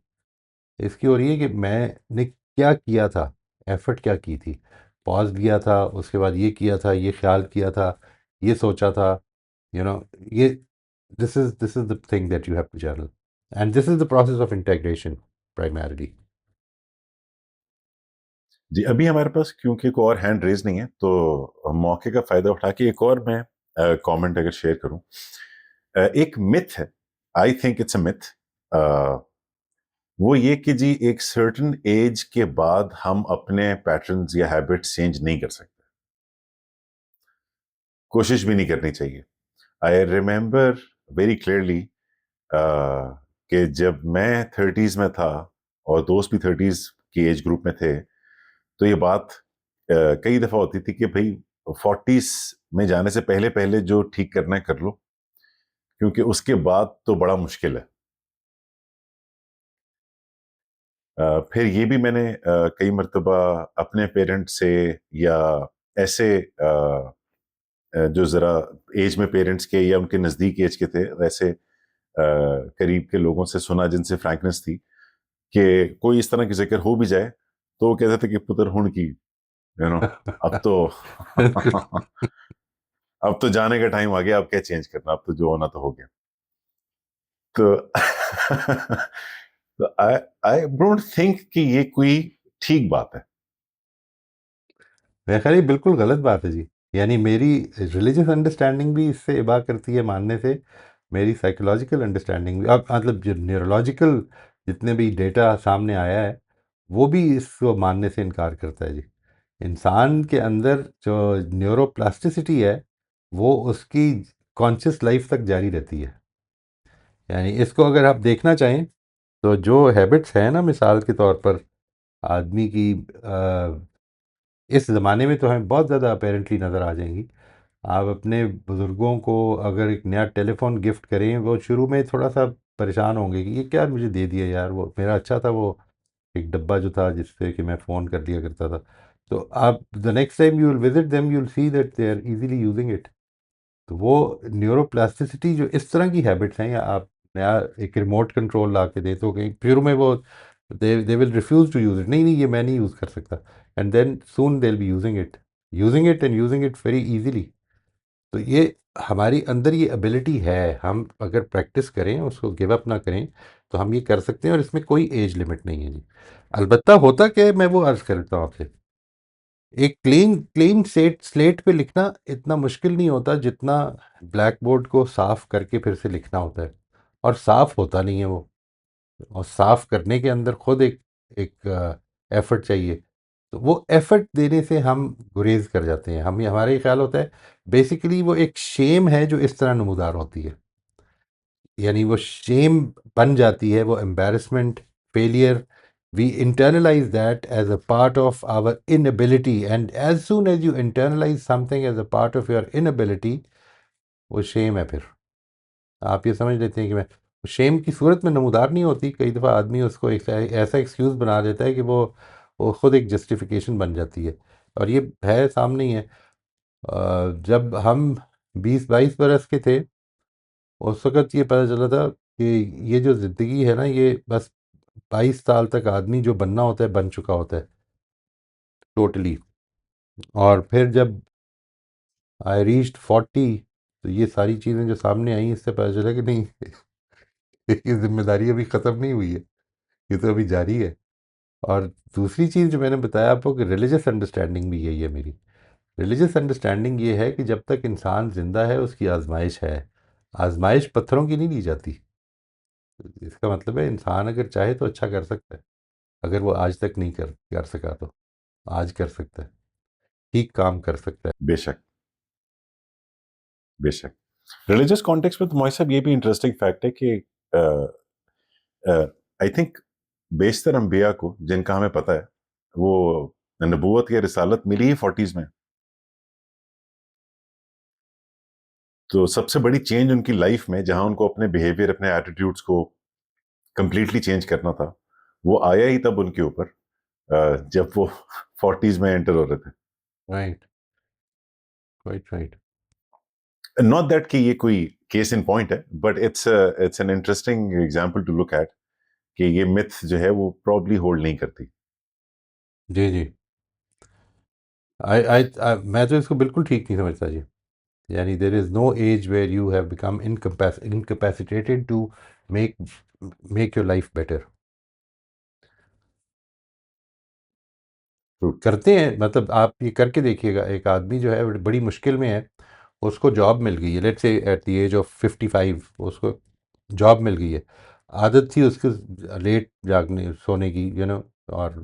इसकी हो रही है कि मैंने क्या किया था, एफर्ट क्या की थी, पॉज लिया था, उसके बाद ये किया था, ये ख्याल किया था, ये सोचा था, यू नो ये this is the thing that you have to journal, and this is the process of integration primarily. जी, अभी हमारे पास क्योंकि कोई और हैंड रेज नहीं है, तो मौके का फायदा उठा के एक और मैं कमेंट अगर शेयर करूं। एक मिथ है, I think it's a myth, वो ये कि जी एक सर्टेन एज के बाद हम अपने पैटर्न्स या हैबिट्स चेंज नहीं कर सकते, कोशिश भी नहीं करनी चाहिए। आई रिमेम्बर वेरी क्लियरली कि जब मैं 30s में था और दोस्त भी 30s की एज ग्रुप में थे, तो ये बात कई दफा होती थी कि भाई 40s में जाने से पहले पहले जो ठीक करना है कर लो, क्योंकि उसके बाद तो बड़ा मुश्किल है। फिर ये भी मैंने कई मर्तबा अपने पेरेंट्स से या ऐसे जो ज़रा एज में पेरेंट्स के या उनके नज़दीक एज के थे वैसे करीब के लोगों से सुना जिनसे फ्रैंकनेस थी कि कोई इस तरह की जिक्र हो भी जाए तो वो कहते थे कि पुत्र हुण की, यू नो, अब तो बिल्कुल। अब तो जाने का टाइम आ गया, अब क्या चेंज करना, अब तो जो होना तो हो गया। तो तो आई आई डोंट थिंक कि ये कोई ठीक बात है। मेरा ख्याल ये बिल्कुल गलत बात है जी। यानी मेरी रिलीजियस अंडरस्टैंडिंग भी इससे इबा करती है मानने से, मेरी साइकोलॉजिकल अंडरस्टैंडिंग भी, अब मतलब जो न्यूरोलॉजिकल जितने भी डेटा सामने आया है वो भी इसको मानने से इनकार करता है जी। इंसान के अंदर जो न्यूरोप्लास्टिसिटी है वो उसकी कॉन्शियस लाइफ तक जारी रहती है। यानी इसको अगर आप देखना चाहें तो जो हैबिट्स हैं ना, मिसाल के तौर पर आदमी की इस ज़माने में तो हमें बहुत ज़्यादा अपेरेंटली नज़र आ जाएंगी। आप अपने बुज़ुर्गों को अगर एक नया टेलीफोन गिफ्ट करें, वो शुरू में थोड़ा सा परेशान होंगे कि ये क्या मुझे दे दिया यार, वो मेरा अच्छा था वो एक डब्बा जो था जिससे कि मैं फ़ोन कर लिया करता था। तो आप the next time you will visit them you will see that they are easily using it. तो वो न्यूरोप्लास्टिसिटी जो इस तरह की हैबिट्स हैं, या आप नया एक रिमोट कंट्रोल ला के दे तो कहीं शुरू में वो they will refuse to use it, नहीं नहीं ये मैं नहीं यूज़ कर सकता, and then soon they will be using it and using it very easily. तो ये हमारी अंदर ये एबिलिटी है, हम अगर प्रैक्टिस करें उसको गिव अप ना करें तो हम ये कर सकते हैं, और इसमें कोई एज लिमिट नहीं है जी। अलबत्ता होता क्या है, मैं वो अर्ज करता हूँ आपसे, एक क्लीन क्लीन स्लेट स्लेट पे लिखना इतना मुश्किल नहीं होता जितना ब्लैक बोर्ड को साफ करके फिर से लिखना होता है, और साफ होता नहीं है वो। और साफ करने के अंदर खुद एक एक एफर्ट चाहिए। तो वो एफर्ट देने से हम गुरेज कर जाते हैं, हम हमारा ये ख्याल होता है बेसिकली वो एक शेम है जो इस तरह नमूदार होती है। यानी वो शेम बन जाती है, वो embarrassment, failure, we internalize that as a part of our inability, and as soon as you internalize something as a part of your inability, वो शेम है फिर। आप ये समझ लेते हैं कि मैं, शेम की सूरत में नमूदार नहीं होती, कई दफ़ा आदमी उसको एक ऐसा एक्सक्यूज़ बना देता है कि वो खुद एक जस्टिफिकेशन बन जाती है। और ये है सामने ही है। जब हम 20-22 बरस के थे उस वक़्त ये पता चला था कि ये जो ज़िंदगी है ना, ये बस 22 साल तक आदमी जो बनना होता है बन चुका होता है टोटली। और फिर जब आई रीच्ड 40 तो ये सारी चीज़ें जो सामने आई, इससे पता चला कि नहीं ये ज़िम्मेदारी अभी ख़त्म नहीं हुई है, ये तो अभी जारी है। और दूसरी चीज़ जो मैंने बताया आपको कि रिलीजियस अंडरस्टैंडिंग भी यही है मेरी। रिलीजियस अंडरस्टैंडिंग ये है कि जब तक इंसान ज़िंदा है उसकी आजमाइश है। आजमाइश पत्थरों की नहीं ली जाती। इसका मतलब है इंसान अगर चाहे तो अच्छा कर सकता है, अगर वो आज तक नहीं कर कर सका तो आज कर सकता है, ठीक काम कर सकता है। बेशक, बेशक। रिलीजियस कॉन्टेक्स्ट में तो मोहित साहब ये भी इंटरेस्टिंग फैक्ट है कि आई थिंक बेशतर अंबिया को जिनका हमें पता है वो नबूवत या रिसालत मिली ही 40s में। तो सबसे बड़ी चेंज उनकी लाइफ में जहां उनको अपने बिहेवियर, अपने एटीट्यूड्स को कंप्लीटली चेंज करना था, वो आया ही तब उनके ऊपर जब वो 40s में एंटर हो रहे थे। Right, right, right. Not that कि ये कोई केस इन पॉइंट है, but it's an interesting example to look at कि ये मिथ जो है वो प्रॉब्ली होल्ड नहीं करती। जी जी। आई मैं तो इसको बिल्कुल ठीक नहीं समझता जी। यानी there is no age where you have become incapacitated to make make your life better. True. करते हैं, मतलब आप ये करके देखिएगा, एक आदमी जो है बड़ी मुश्किल में है, उसको जॉब मिल गई है, let's say at the age of 55 उसको जॉब मिल गई है। आदत थी उसके लेट जागने सोने की, और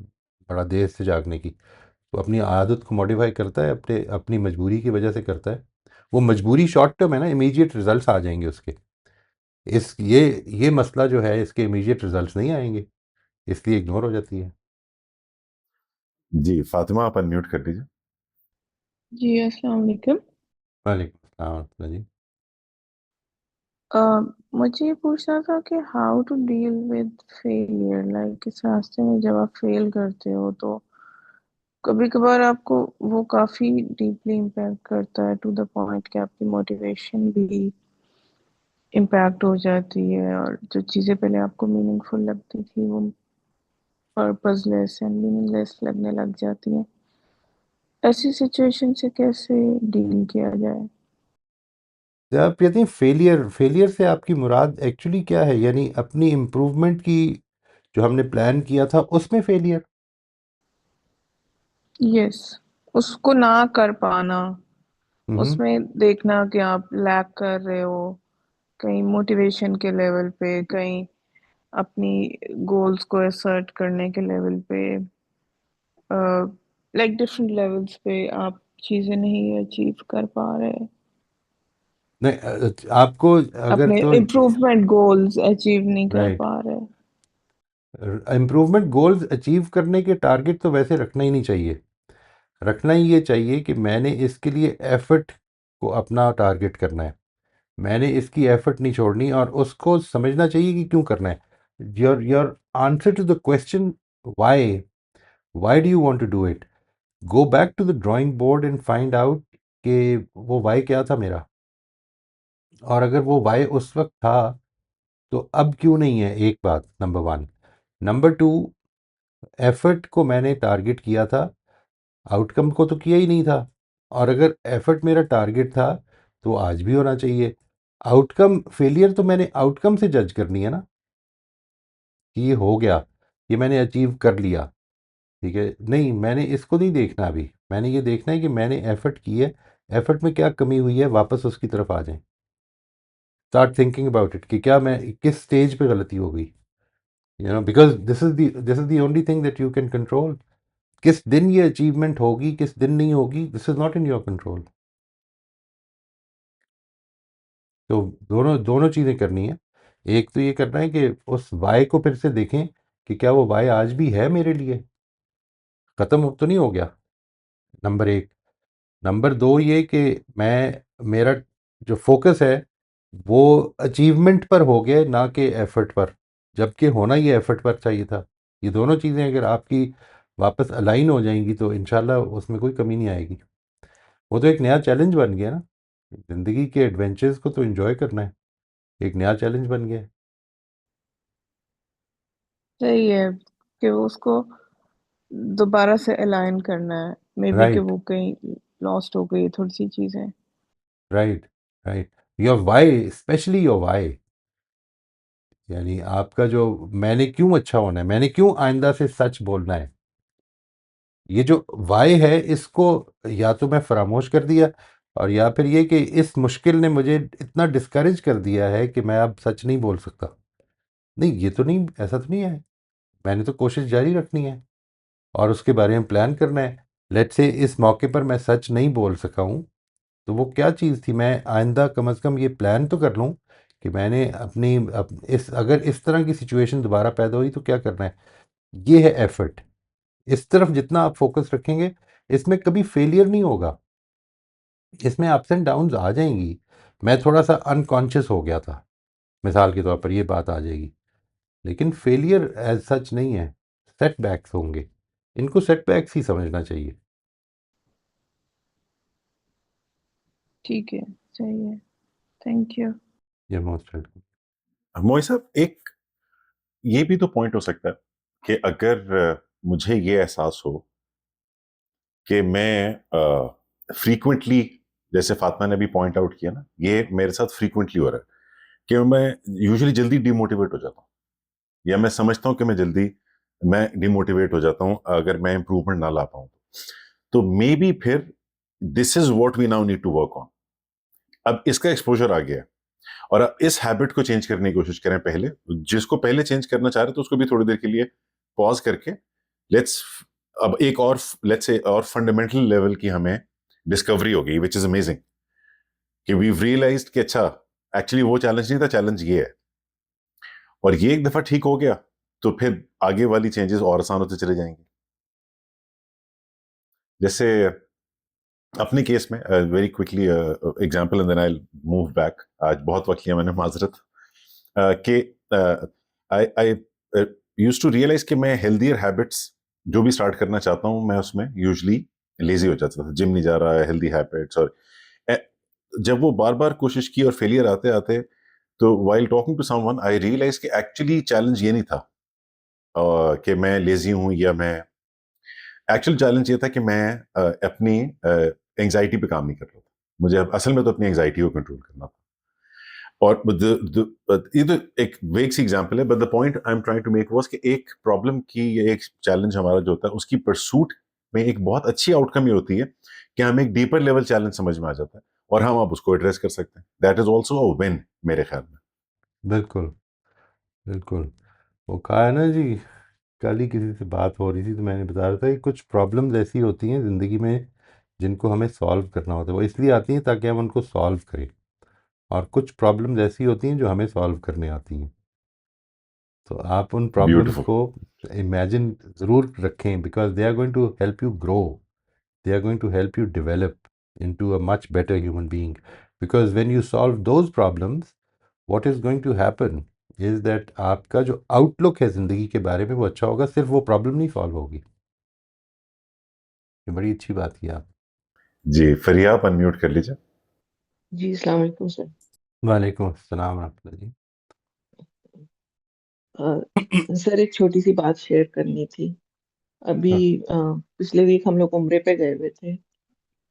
बड़ा देर से जागने की। तो अपनी आदत को मॉडिफाई करता है, अपनी मजबूरी की वजह से करता है। वो मजबूरी शॉर्ट टर्म है ना, इमीडिएट रिजल्ट्स आ जाएंगे उसके। इस ये मसला जो है, इसके इमीडिएट रिजल्ट्स नहीं आएंगे, इसलिए इग्नोर हो जाती है। जी फातिमा, आप अनम्यूट कर दीजिए। जी अस्सलाम वालेकुम। वालेकुम अस्सलाम जी। अ, मुझे ये पूछना था कि how to deal with failure, like इस रास्ते में जब आप फेल करते हो तो कभी कभार आपको वो काफ़ी डीपली इम्पैक्ट करता है, टू द पॉइंट कि आपकी मोटिवेशन भी इम्पैक्ट हो जाती है और जो चीज़ें पहले आपको मीनिंगफुल लगती थी वो पर्पसलेस एंड मीनिंगलेस लगने लग जाती हैं। ऐसी सिचुएशन से कैसे डील किया जाए? जब आप कहते हैं फेलियर, फेलियर से आपकी मुराद एक्चुअली क्या है? यानी अपनी इम्प्रूवमेंट की जो हमने प्लान किया था उसमें फेलियर? यस, उसको ना कर पाना, हम्म। उसमें देखना कि आप लैग कर रहे हो कहीं मोटिवेशन के लेवल पे, कहीं अपनी गोल्स को असर्ट करने के लेवल पे, लाइक डिफरेंट लेवल्स पे आप चीजें नहीं अचीव कर पा रहे, नहीं, आपको अगर अपने तो इम्प्रूवमेंट गोल्स अचीव नहीं कर राइट, पा रहे। इम्प्रूवमेंट गोल्स अचीव करने के टारगेट तो वैसे रखना ही नहीं चाहिए। रखना ही ये चाहिए कि मैंने इसके लिए एफर्ट को अपना टारगेट करना है, मैंने इसकी एफर्ट नहीं छोड़नी, और उसको समझना चाहिए कि क्यों करना है। Your answer to the question why, why do you want to do it, go back to the drawing board and find out कि वो वाई क्या था मेरा। और अगर वो वाई उस वक्त था तो अब क्यों नहीं है, एक बात number one. Number two, effort को मैंने टारगेट किया था, आउटकम को तो किया ही नहीं था। और अगर एफर्ट मेरा टारगेट था तो आज भी होना चाहिए। आउटकम फेलियर तो मैंने आउटकम से जज करनी है ना, कि ये हो गया, ये मैंने अचीव कर लिया, ठीक है। नहीं, मैंने इसको नहीं देखना अभी, मैंने ये देखना है कि मैंने एफर्ट की है, एफर्ट में क्या कमी हुई है, वापस उसकी तरफ आ जाएं। स्टार्ट थिंकिंग अबाउट इट कि क्या मैं किस स्टेज पे गलती हो गई, because this is the only thing that you can control. किस दिन ये अचीवमेंट होगी, किस दिन नहीं होगी, this is not in your control. तो दोनों दोनों चीज़ें करनी है। एक तो ये करना है कि उस वाई को फिर से देखें कि क्या वो वाई आज भी है मेरे लिए, ख़त्म तो नहीं हो गया, नंबर एक। नंबर दो ये कि मैं, मेरा जो फोकस है वो अचीवमेंट पर हो गया, ना कि एफर्ट पर, जबकि होना ये एफर्ट पर चाहिए था। ये दोनों चीज़ें अगर आपकी वापस अलाइन हो जाएंगी तो इंशाल्लाह उसमें कोई कमी नहीं आएगी। वो तो एक नया चैलेंज बन गया ना, ज़िंदगी के एडवेंचर्स को तो एंजॉय करना है, एक नया चैलेंज बन गया है। सही है कि वो उसको दोबारा से अलाइन करना है, मे बी कि राइट, वो कहीं लॉस्ट हो गई थोड़ी सी चीजें। Right, right. Your why, especially your why, यानी आपका जो मैंने क्यों अच्छा होना है, मैंने क्यों आइंदा से सच बोलना है, ये जो वाई है इसको या तो मैं फरामोश कर दिया, और या फिर ये कि इस मुश्किल ने मुझे इतना डिस्करेज कर दिया है कि मैं अब सच नहीं बोल सकता। नहीं, ये तो नहीं, ऐसा तो नहीं है। मैंने तो कोशिश जारी रखनी है और उसके बारे में प्लान करना है। लेट्स से इस मौके पर मैं सच नहीं बोल सका हूँ, तो वो क्या चीज़ थी, मैं आइंदा कम अज़ कम ये प्लान तो कर लूँ कि मैंने इस अगर इस तरह की सिचुएशन दोबारा पैदा हुई तो क्या करना है। ये है एफर्ट। इस तरफ जितना आप फोकस रखेंगे, इसमें कभी फेलियर नहीं होगा, इसमें अप्स एंड डाउन्स आ जाएंगी। मैं थोड़ा सा अनकॉन्शियस हो गया था, मिसाल के तौर पर ये बात आ जाएगी, लेकिन फेलियर एज सच नहीं है, सेटबैक्स होंगे, इनको सेटबैक्स ही समझना चाहिए। ठीक है, सही है, थैंक यू। ये मोस्ट वेलकम। मोई साहब, एक ये भी तो पॉइंट हो सकता है कि अगर मुझे ये एहसास हो कि मैं फ्रीक्वेंटली, जैसे फातिमा ने भी पॉइंट आउट किया ना, ये मेरे साथ फ्रीक्वेंटली हो रहा है कि मैं यूजुअली जल्दी डिमोटिवेट हो जाता हूँ, या मैं समझता हूँ कि मैं डिमोटिवेट हो जाता हूँ अगर मैं इंप्रूवमेंट ना ला पाऊँ। तो मे बी फिर this is what we now need to work on. अब इसका एक्सपोजर आ गया है, और इस हैबिट को चेंज करने की कोशिश करें। पहले जिसको पहले चेंज करना चाह रहे तो उसको भी थोड़ी देर के लिए पॉज करके लेट्स अब एक और लेट्स से और फंडामेंटल लेवल की हमें डिस्कवरी हो गई, विच इज अमेजिंग, कि वी रियलाइज्ड कि अच्छा एक्चुअली वो चैलेंज नहीं था, चैलेंज ये है। और ये एक दफा ठीक हो गया तो फिर आगे वाली चेंजेस और आसान होते चले जाएंगे। जैसे अपने केस में very quickly example and then I move back, आज बहुत वक्त लिया मैंने, माजरत, कि I I used to realize कि मैं हेल्दियर हैबिट्स जो भी स्टार्ट करना चाहता हूं मैं उसमें यूजुअली लेजी हो जाता था। जिम नहीं जा रहा है, हेल्दी हैबिट्स, और अ, जब वो बार बार कोशिश की और फेलियर आते आते, तो while talking to someone I realize कि एक्चुअली चैलेंज ये नहीं था कि मैं लेजी हूं, या मैं एक्चुअल चैलेंज ये था कि मैं अपनी एंजाइटी पे काम नहीं कर रहा था। मुझे असल में तो अपनी एंजाइटी को कंट्रोल करना था। और ये तो एक वेग सी एग्जांपल है, but the point I am trying to make was कि एक प्रॉब्लम की या एक चैलेंज हमारा जो होता है उसकी परसूट में एक बहुत अच्छी आउटकम ये होती है कि हमें एक डीपर लेवल चैलेंज समझ में आ जाता है और हम अब उसको एड्रेस कर सकते हैं। That is also a win मेरे ख्याल में। बिल्कुल, बिल्कुल। वो कहा है ना जी, कल ही किसी से बात हो रही थी तो मैंने बता रहा था कि कुछ प्रॉब्लम्स ऐसी होती हैं ज़िंदगी में जिनको हमें सॉल्व करना होता है। वो इसलिए आती हैं ताकि हम उनको सॉल्व करें, और कुछ प्रॉब्लम्स ऐसी होती हैं जो हमें सॉल्व करने आती हैं। तो आप उन प्रॉब्लम्स ब्यूटिफुल। को इमेजिन ज़रूर रखें, because they are going to help you grow, they are going to help you develop into a much better human being. Because when you solve those problems, what is going to happen is that आपका जो outlook है ज़िंदगी के बारे में वो अच्छा होगा, सिर्फ वो प्रॉब्लम नहीं सॉल्व होगी। ये बड़ी अच्छी बात की आप। जी फरिया, आप अनम्यूट कर लीजिए। जी अस्सलाम वालेकुम सर। वालेकुम अस्सलाम रहमतुल्लाह जी। सर एक छोटी सी बात शेयर करनी थी। अभी हाँ, पिछले वीक हम लोग उम्रे पे गए हुए थे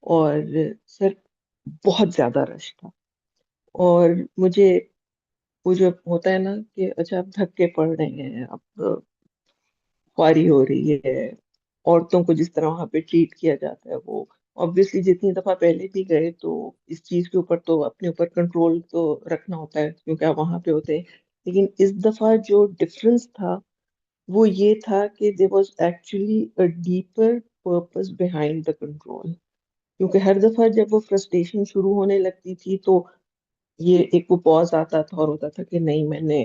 और सर बहुत ज्यादा रश था। और मुझे वो जो होता है ना कि अच्छा अब धक्के पड़ रहे हैं, अब ख्वारी हो रही है, औरतों को जिस तरह वहां पे ट्रीट किया जाता है, वो ऑब्वियसली जितनी दफा पहले भी गए तो इस चीज के ऊपर तो अपने ऊपर कंट्रोल तो रखना होता है क्योंकि आप वहां पे होते हैं। लेकिन इस दफा जो डिफरेंस था वो ये था कि there was actually a deeper purpose behind the control. क्योंकि हर दफा जब वो फ्रस्ट्रेशन शुरू होने लगती थी तो ये एक वो पॉज आता था और होता था कि नहीं मैंने,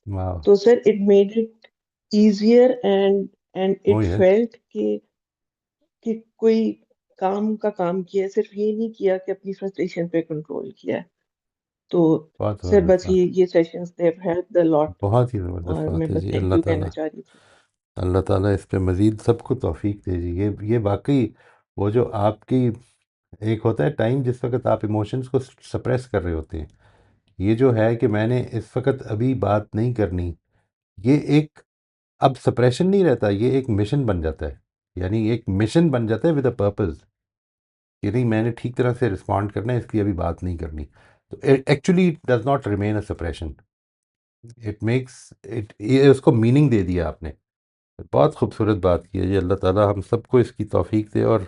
वाह। तो sir it made it easier and oh it yes, felt कि कोई काम का काम किया है, सिर्फ ये नहीं किया कि अपनी फ्रस्ट्रेशन पे कंट्रोल किया है। तो बहुत सर ज़बरदस्त बस बात ये sessions they have helped a है, लॉट। बहुत ही ज़बरदस्त और बात मैं है बस जी। थैंक अल्लाह यू कहना ताला, चाह रही थी। अल्लाह ताला इस पे मज़ीद सबको तौफीक दे जी। ये वाकई वो जो आपकी एक होता है टाइम जिस वक्त आप इमोशंस को सप्रेस कर रहे होते हैं, ये जो है कि मैंने इस वक्त अभी बात नहीं करनी, ये एक अब सप्रेशन नहीं रहता, ये एक मिशन बन जाता है। यानी एक मिशन बन जाता है विद अ पर्पस, कि नहीं मैंने ठीक तरह से रिस्पॉन्ड करना है इसलिए अभी बात नहीं करनी। तो actually it does not remain a suppression, it makes it, ये उसको मीनिंग दे दिया आपने। बहुत खूबसूरत बात की है जी। अल्लाह ताला हम सबको इसकी तौफीक दे, और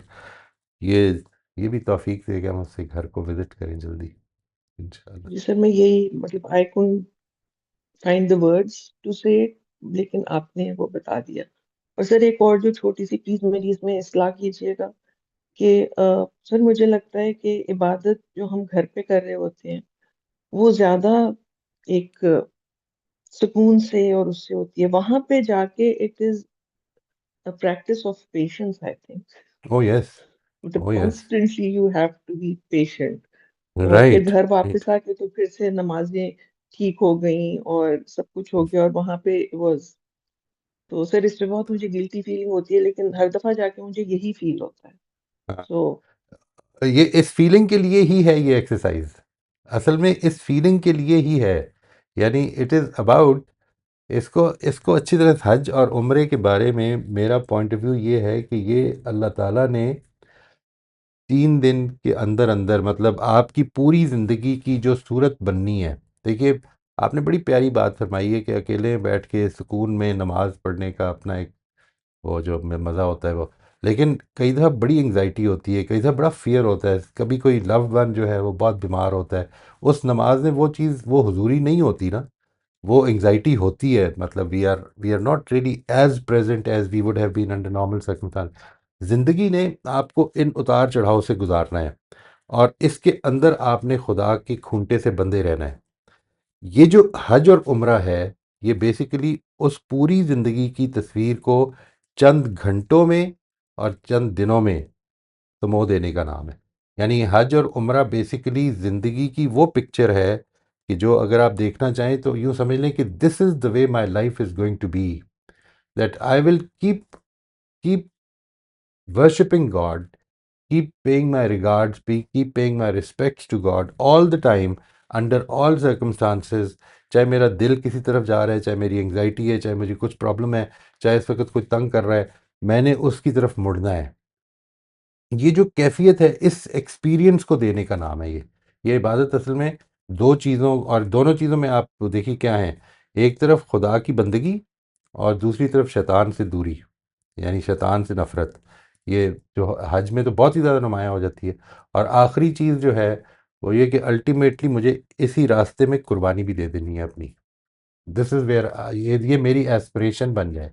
ये ये भी तौफीक दे कि हम उससे घर को विज़िट करें जल्दी इंशाल्लाह। जी सर मैं यही मतलब I couldn't find the words to say it, लेकिन आपने वो बता दिया। और सर एक और जो छोटी सी प्लीज मेरी इसमें इस्लाह कीजिएगा कि सर मुझे लगता है कि इबादत जो हम घर पे कर रहे होते हैं वो ज्यादा एक सुकून से और उससे होती है। वहां पे जाके it is a practice of patience I think. Oh yes, मतलब oh yes, constantly you have to be patient. और फिर राइट, घर वापस राइट। आके तो फिर से नमाजें ठीक हो गई और सब कुछ हो गया और वहां पे वाज, तो सर इस पे बहुत मुझे गिल्टी फीलिंग होती है लेकिन हर दफा जाके मुझे यही फील होता है। हाँ, सो ये इस फीलिंग के लिए ही है ये एक्सरसाइज, असल में इस फीलिंग के लिए ही है। यानी इट इज़ अबाउट, इसको इसको अच्छी तरह से हज और उम्रे के बारे में मेरा पॉइंट ऑफ व्यू ये है कि ये अल्लाह ताला ने 3 दिन के अंदर अंदर, मतलब आपकी पूरी ज़िंदगी की जो सूरत बननी है। देखिए, आपने बड़ी प्यारी बात फरमाई है कि अकेले बैठ के सुकून में नमाज पढ़ने का अपना एक वो जो मज़ा होता है वो, लेकिन कई दफ़ा बड़ी एंग्जाइटी होती है, कई दफ़ा बड़ा फियर होता है, कभी कोई लव्ड वन जो है वो बहुत बीमार होता है, उस नमाज में वो चीज़ वो हुजूरी नहीं होती ना, वो एंग्जाइटी होती है, मतलब we are not really as present as we would have been under normal circumstance. ज़िंदगी ने आपको इन उतार चढ़ाव से गुजारना है, और इसके अंदर आपने खुदा के खूंटे से बंधे रहना है। ये जो हज और उम्रा है, ये बेसिकली उस पूरी ज़िंदगी की तस्वीर को चंद घंटों में और चंद दिनों में समो देने का नाम है। यानी हज और उम्रा बेसिकली ज़िंदगी की वो पिक्चर है कि जो अगर आप देखना चाहें तो यूँ समझ लें कि this is the way my life is going to be, that I will keep keep worshipping God, keep paying my regards, keep paying my respects to God all the time, under all circumstances। चाहे मेरा दिल किसी तरफ जा रहा है, चाहे मेरी एंग्जाइटी है, चाहे मुझे कुछ प्रॉब्लम है, चाहे इस वक्त कोई तंग कर रहा है, मैंने उसकी तरफ मुड़ना है। ये जो कैफियत है, इस एक्सपीरियंस को देने का नाम है ये इबादत। असल में दो चीज़ों, और दोनों चीज़ों में आप देखिए क्या है, एक तरफ खुदा की बंदगी और दूसरी तरफ शैतान से दूरी, यानी शैतान से नफ़रत। ये जो हज में तो बहुत ही ज़्यादा नुमायाँ हो जाती है। और आखिरी चीज़ जो है वो ये कि अल्टीमेटली मुझे इसी रास्ते में कुर्बानी भी दे देनी है अपनी। दिस इज़ वेयर ये मेरी एस्पिरेशन बन जाए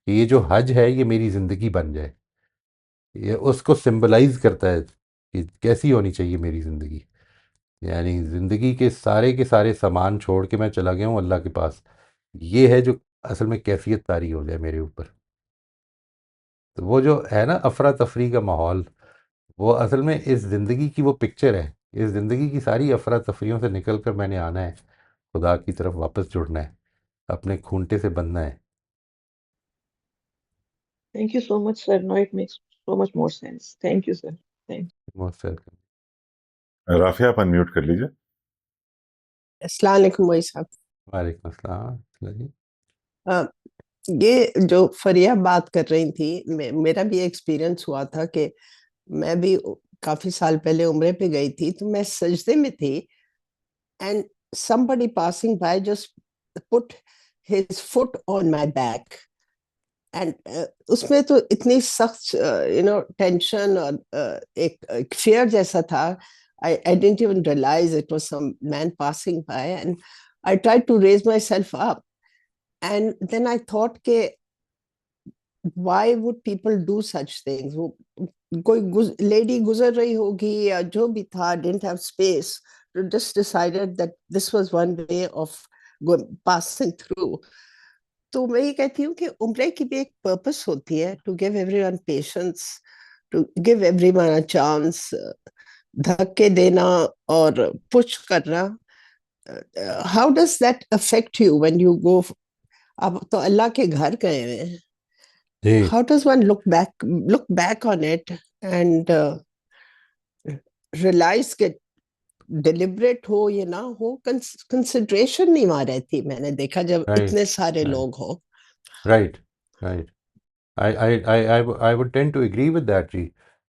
कि ये जो हज है ये मेरी ज़िंदगी बन जाए। ये उसको सिंबलाइज करता है कि कैसी होनी चाहिए मेरी ज़िंदगी। यानी ज़िंदगी के सारे सामान छोड़ के मैं चला गया हूँ अल्लाह के पास। ये है जो असल में कैफियत तारी हो जाए मेरे ऊपर। तो वो जो है ना अफरा तफरी का माहौल, वो असल में इस ज़िंदगी की वो पिक्चर है। इस ज़िंदगी की सारी अफरा तफरियों से निकल कर मैंने आना है, खुदा की तरफ वापस जुड़ना है, अपने खूंटे से बनना है। Thank you so much, sir. Now it makes so much more sense. Thank you, sir. Thank most welcome. Rafia, आप अनम्यूट कर लीजिए। अस्सलाम वालेकुम भाई साहब। वालेकुम अस्सलाम। चलिए। अ, ये जो फरिया बात कर रही थी, मेरा भी एक्सपीरियंस हुआ था कि मैं भी काफी साल पहले उम्रे पे गई थी, तो मैं सजदे में थी and somebody passing by just put his foot on my back and उसमें तो इतनी सख्त टेंशन और एक फियर जैसा था। I didn't even realize it was some man passing by, and I tried to raise myself up, and then I thought के why would people do such things? वो कोई लेडी गुजर रही होगी या जो भी था, didn't have space, to just decided that this was one way of passing through. तो मैं ये कहती हूँ कि उम्र की भी एक पर्पस होती है, to give everyone patience, to give everyone a chance, धक्के देना और पुश करना। How does that affect you when you go? आप तो अल्लाह के घर गए हुए हैं, जी। how does one look back on it and realize कि डिलिबरेट हो या ना हो, कंसिडरेशन नहीं वहां रहती। मैंने देखा जब राइट इतने सारे राइट लोग हो। Right right. I would tend to agree with that जी,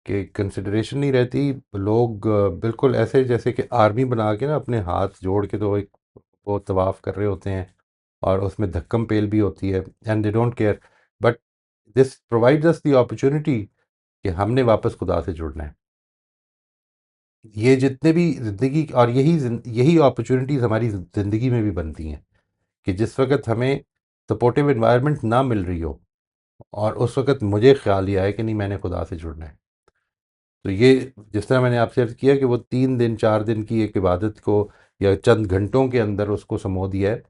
कि कंसिडरेशन नहीं रहती। लोग बिल्कुल ऐसे जैसे कि आर्मी बना के ना अपने हाथ जोड़ के तो एक वो तवाफ़ कर रहे होते हैं, और उसमें धक्कम पेल भी होती है, and they don't care. But this provides us the opportunity कि हमने वापस खुदा से जुड़ना है। ये जितने भी ज़िंदगी, और यही अपॉर्चुनिटीज़ हमारी ज़िंदगी में भी बनती हैं कि जिस वक्त हमें सपोर्टिव इन्वायरमेंट ना मिल रही हो, और उस वक्त मुझे ख्याल ये आया कि नहीं, मैंने खुदा से जुड़ना है। तो ये जिस तरह मैंने आपसे अर्ज़ किया कि वो 3 दिन 4 दिन की एक इबादत को या चंद घंटों के अंदर उसको समो दिया है,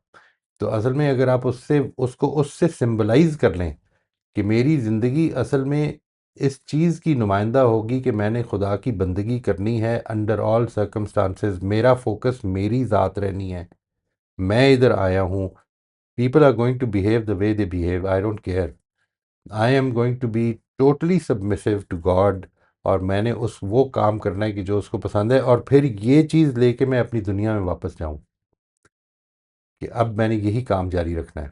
तो असल में अगर आप उससे सिंबलाइज कर लें कि मेरी ज़िंदगी असल में इस चीज़ की नुमाइंदा होगी कि मैंने खुदा की बंदगी करनी है अंडर ऑल सर्कमस्टांसेस, मेरा फोकस मेरी ज़ात रहनी है, मैं इधर आया हूँ, people are going to behave the way they behave, I don't care, I am going to be totally submissive to God, और मैंने वो काम करना है कि जो उसको पसंद है, और फिर ये चीज़ लेके मैं अपनी दुनिया में वापस जाऊं कि अब मैंने यही काम जारी रखना है।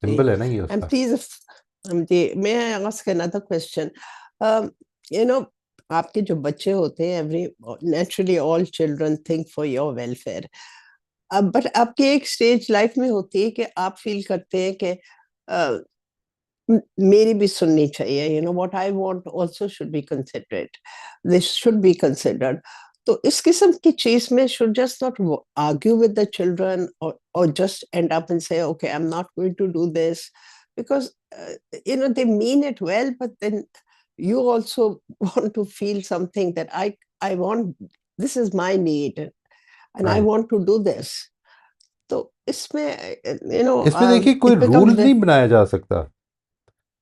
सिंबल है ना ये एंड उसका। प्लीज जी, मैं ask another question. You know, आपके जो बच्चे होते हैं, every naturally all children think for your welfare. अब बट आपकी एक स्टेज लाइफ में होती है कि आप फील करते हैं कि मेरी भी सुननी चाहिए, what I want also should be considered. This should be considered. तो इस किस्म की चीज में should just not argue with the children, or just end up and say, okay, I'm not going to do this, because they mean it well, but then you also want to feel something that I want, this is my need, and I right. want to do this. तो इसमें इसमें देखिए कोई it rule becomes नहीं बनाया जा सकता।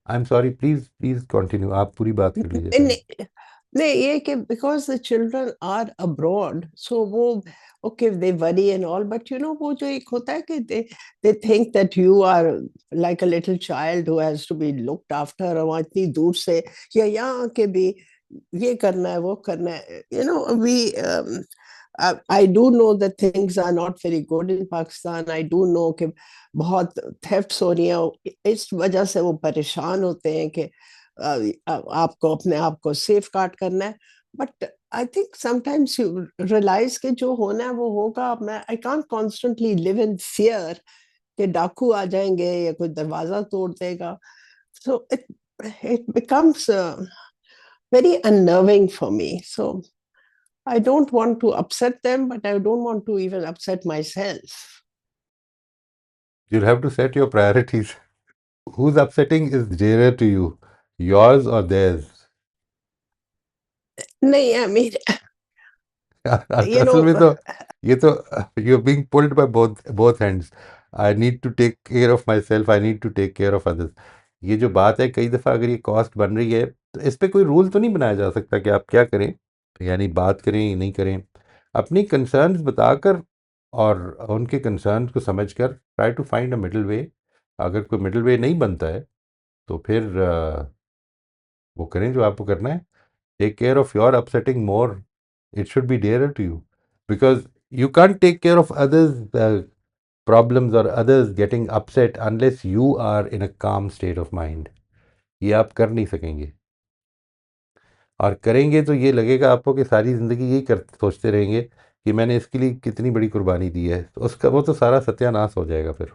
आई am sorry, please please continue, आप पूरी बात कर लीजिए पहले। नहीं नहीं, ये कि because the children are abroad, so वो okay they worry and all, but वो जो एक होता है कि they think that you are like a little child who has to be looked after, और वहाँ इतनी दूर से या यहाँ के भी ये करना है वो करना है, we I do know that things are not very good in Pakistan. I do know कि बहुत thefts हो रही हैं, इस वजह से वो परेशान होते हैं कि आपको अपने आप को सेफ गार्ड करना है, but I think sometimes you realize कि जो होना है वो होगा। मैं I can't constantly live in fear कि डाकू आ जाएंगे या कोई दरवाजा तोड़ देगा, so it becomes very unnerving for me. So I don't want to upset them, but I don't want to even upset myself. You'll have to set your priorities. Who's upsetting is dearer to you, yours or theirs? नहीं, I mean, असल में तो ये तो you are being pulled by both hands. I need to take care of myself, I need to take care of others. ये जो बात है, कई दफ़ा अगर ये कॉस्ट बन रही है तो इस पर कोई रूल तो नहीं बनाया जा सकता कि आप क्या करें, यानी बात करें या नहीं करें। अपनी कंसर्न्स बताकर और उनके कंसर्न्स को समझकर try to find a middle way. अगर कोई मिडल वे नहीं बनता है तो फिर वो करें जो आपको करना है। Take care of your upsetting more, it should be dearer to you, because you can't take care of others problems or others getting upset unless you are in a calm state of mind. ये आप कर नहीं सकेंगे, और करेंगे तो ये लगेगा आपको कि सारी ज़िंदगी यही कर सोचते रहेंगे कि मैंने इसके लिए कितनी बड़ी कुर्बानी दी है, तो उसका वो तो सारा सत्यानाश हो जाएगा। फिर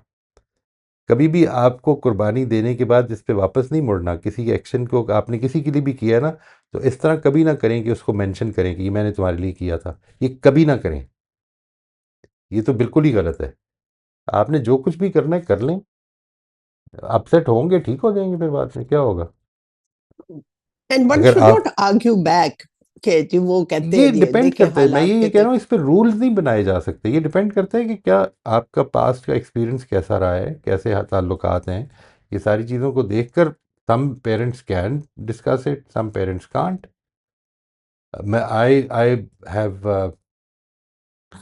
कभी भी आपको कुर्बानी देने के बाद जिस पे वापस नहीं मुड़ना, किसी एक्शन को आपने किसी के लिए भी किया ना, तो इस तरह कभी ना करें कि उसको मेंशन करें कि ये मैंने तुम्हारे लिए किया था। ये कभी ना करें, ये तो बिल्कुल ही गलत है। आपने जो कुछ भी करना है कर लें, अपसेट होंगे, ठीक हो जाएंगे, फिर बाद में क्या होगा। and one अगर should आप not argue back कि जी वो कहते ये हैं डिपेंड देखिए करता है, मैं हालात ये के कह रहा देख। हूँ, इस पे रूल्स नहीं बनाए जा सकते। ये डिपेंड करता है कि क्या आपका पास्ट का एक्सपीरियंस कैसा रहा है, कैसे ताल्लुकात हैं। ये सारी चीज़ों को देखकर some parents can discuss it, some parents can't. मैं I have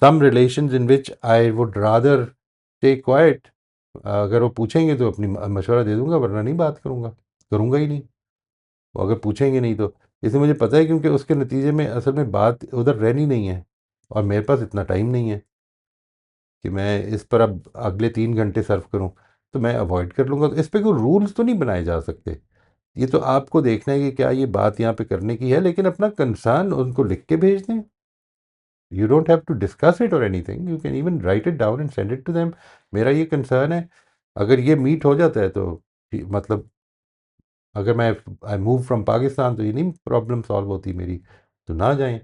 some relations in which I would rather stay quiet। अगर वो पूछेंगे तो अपनी मशवरा दे दूंगा, वरना नहीं बात करूंगा, करूंगा ही नहीं। वो अगर पूछेंगे नहीं तो, इसलिए मुझे पता है, क्योंकि उसके नतीजे में असल में बात उधर रहनी नहीं है, और मेरे पास इतना टाइम नहीं है कि मैं इस पर अब अगले 3 घंटे सर्व करूं, तो मैं अवॉइड कर लूँगा। तो इस पर कोई रूल्स तो नहीं बनाए जा सकते। ये तो आपको देखना है कि क्या ये बात यहाँ पे करने की है, लेकिन अपना कंसर्न उनको लिख के भेज दें। You don't have to discuss it or anything. You can even write it down and send it to them. मेरा ये कंसर्न है, अगर ये मीट हो जाता है तो मतलब अगर मैं आई मूव फ्रॉम पाकिस्तान तो ये नहीं प्रॉब्लम सॉल्व होती मेरी, तो ना जाएं।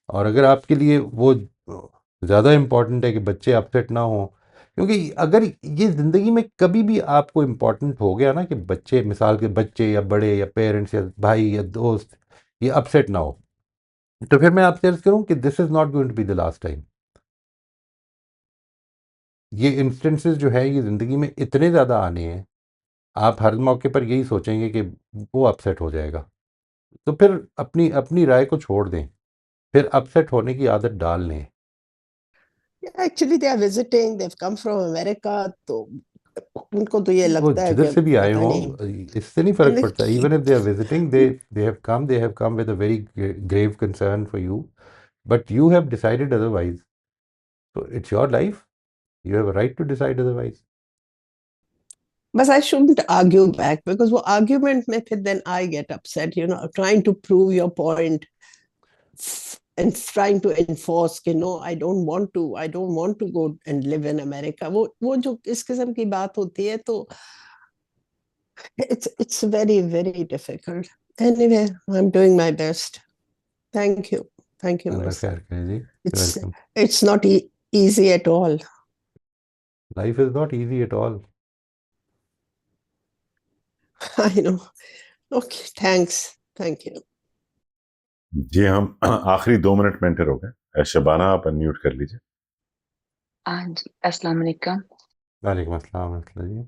और अगर आपके लिए वो ज़्यादा इम्पॉर्टेंट है कि बच्चे अपसेट ना हों, क्योंकि अगर ये ज़िंदगी में कभी भी आपको इम्पॉर्टेंट हो गया ना कि बच्चे, मिसाल के बच्चे या बड़े या पेरेंट्स या भाई या दोस्त, ये अपसेट ना हो, तो फिर मैं आपसे अर्ज करूं कि this is not going to be the last time. ये इंस्टेंसेस जो है ये ज़िंदगी में इतने ज़्यादा आने हैं, आप हर मौके पर यही सोचेंगे कि वो अपसेट हो जाएगा, तो फिर अपनी अपनी राय को छोड़ दें, फिर अपसेट होने की आदत डाल लें। Actually they are visiting, they've come from America, तो उनको तो ये वो लगता है जिधर कि से भी आए पता हों, नहीं। इससे नहीं फ़र्क पड़ता। नहीं, even if they are visiting, they have come with a very grave concern for you, but you have decided otherwise, तो it's your life, you have a right to decide otherwise. but I shouldn't argue back, because वो argument में फिर then I get upset, trying to prove your point and trying to enforce कि no, I don't want to go and live in America। वो जो इस किस्म की बात होती है, तो It's very, very difficult. Anyway, I'm doing my best. Thank you. Thank you, Allah Mercy. खैर करे जी. It's welcome. it's not easy at all. Life is not easy at all. I know. Okay, thanks. Thank you. जी हम आखिरी 2 minute में enter हो गए. शबाना आप unmute कर लीजिए. हाँ जी, अस्सलाम वालेकुम। वालेकुम अस्सलाम वरहमतुल्लाह जी.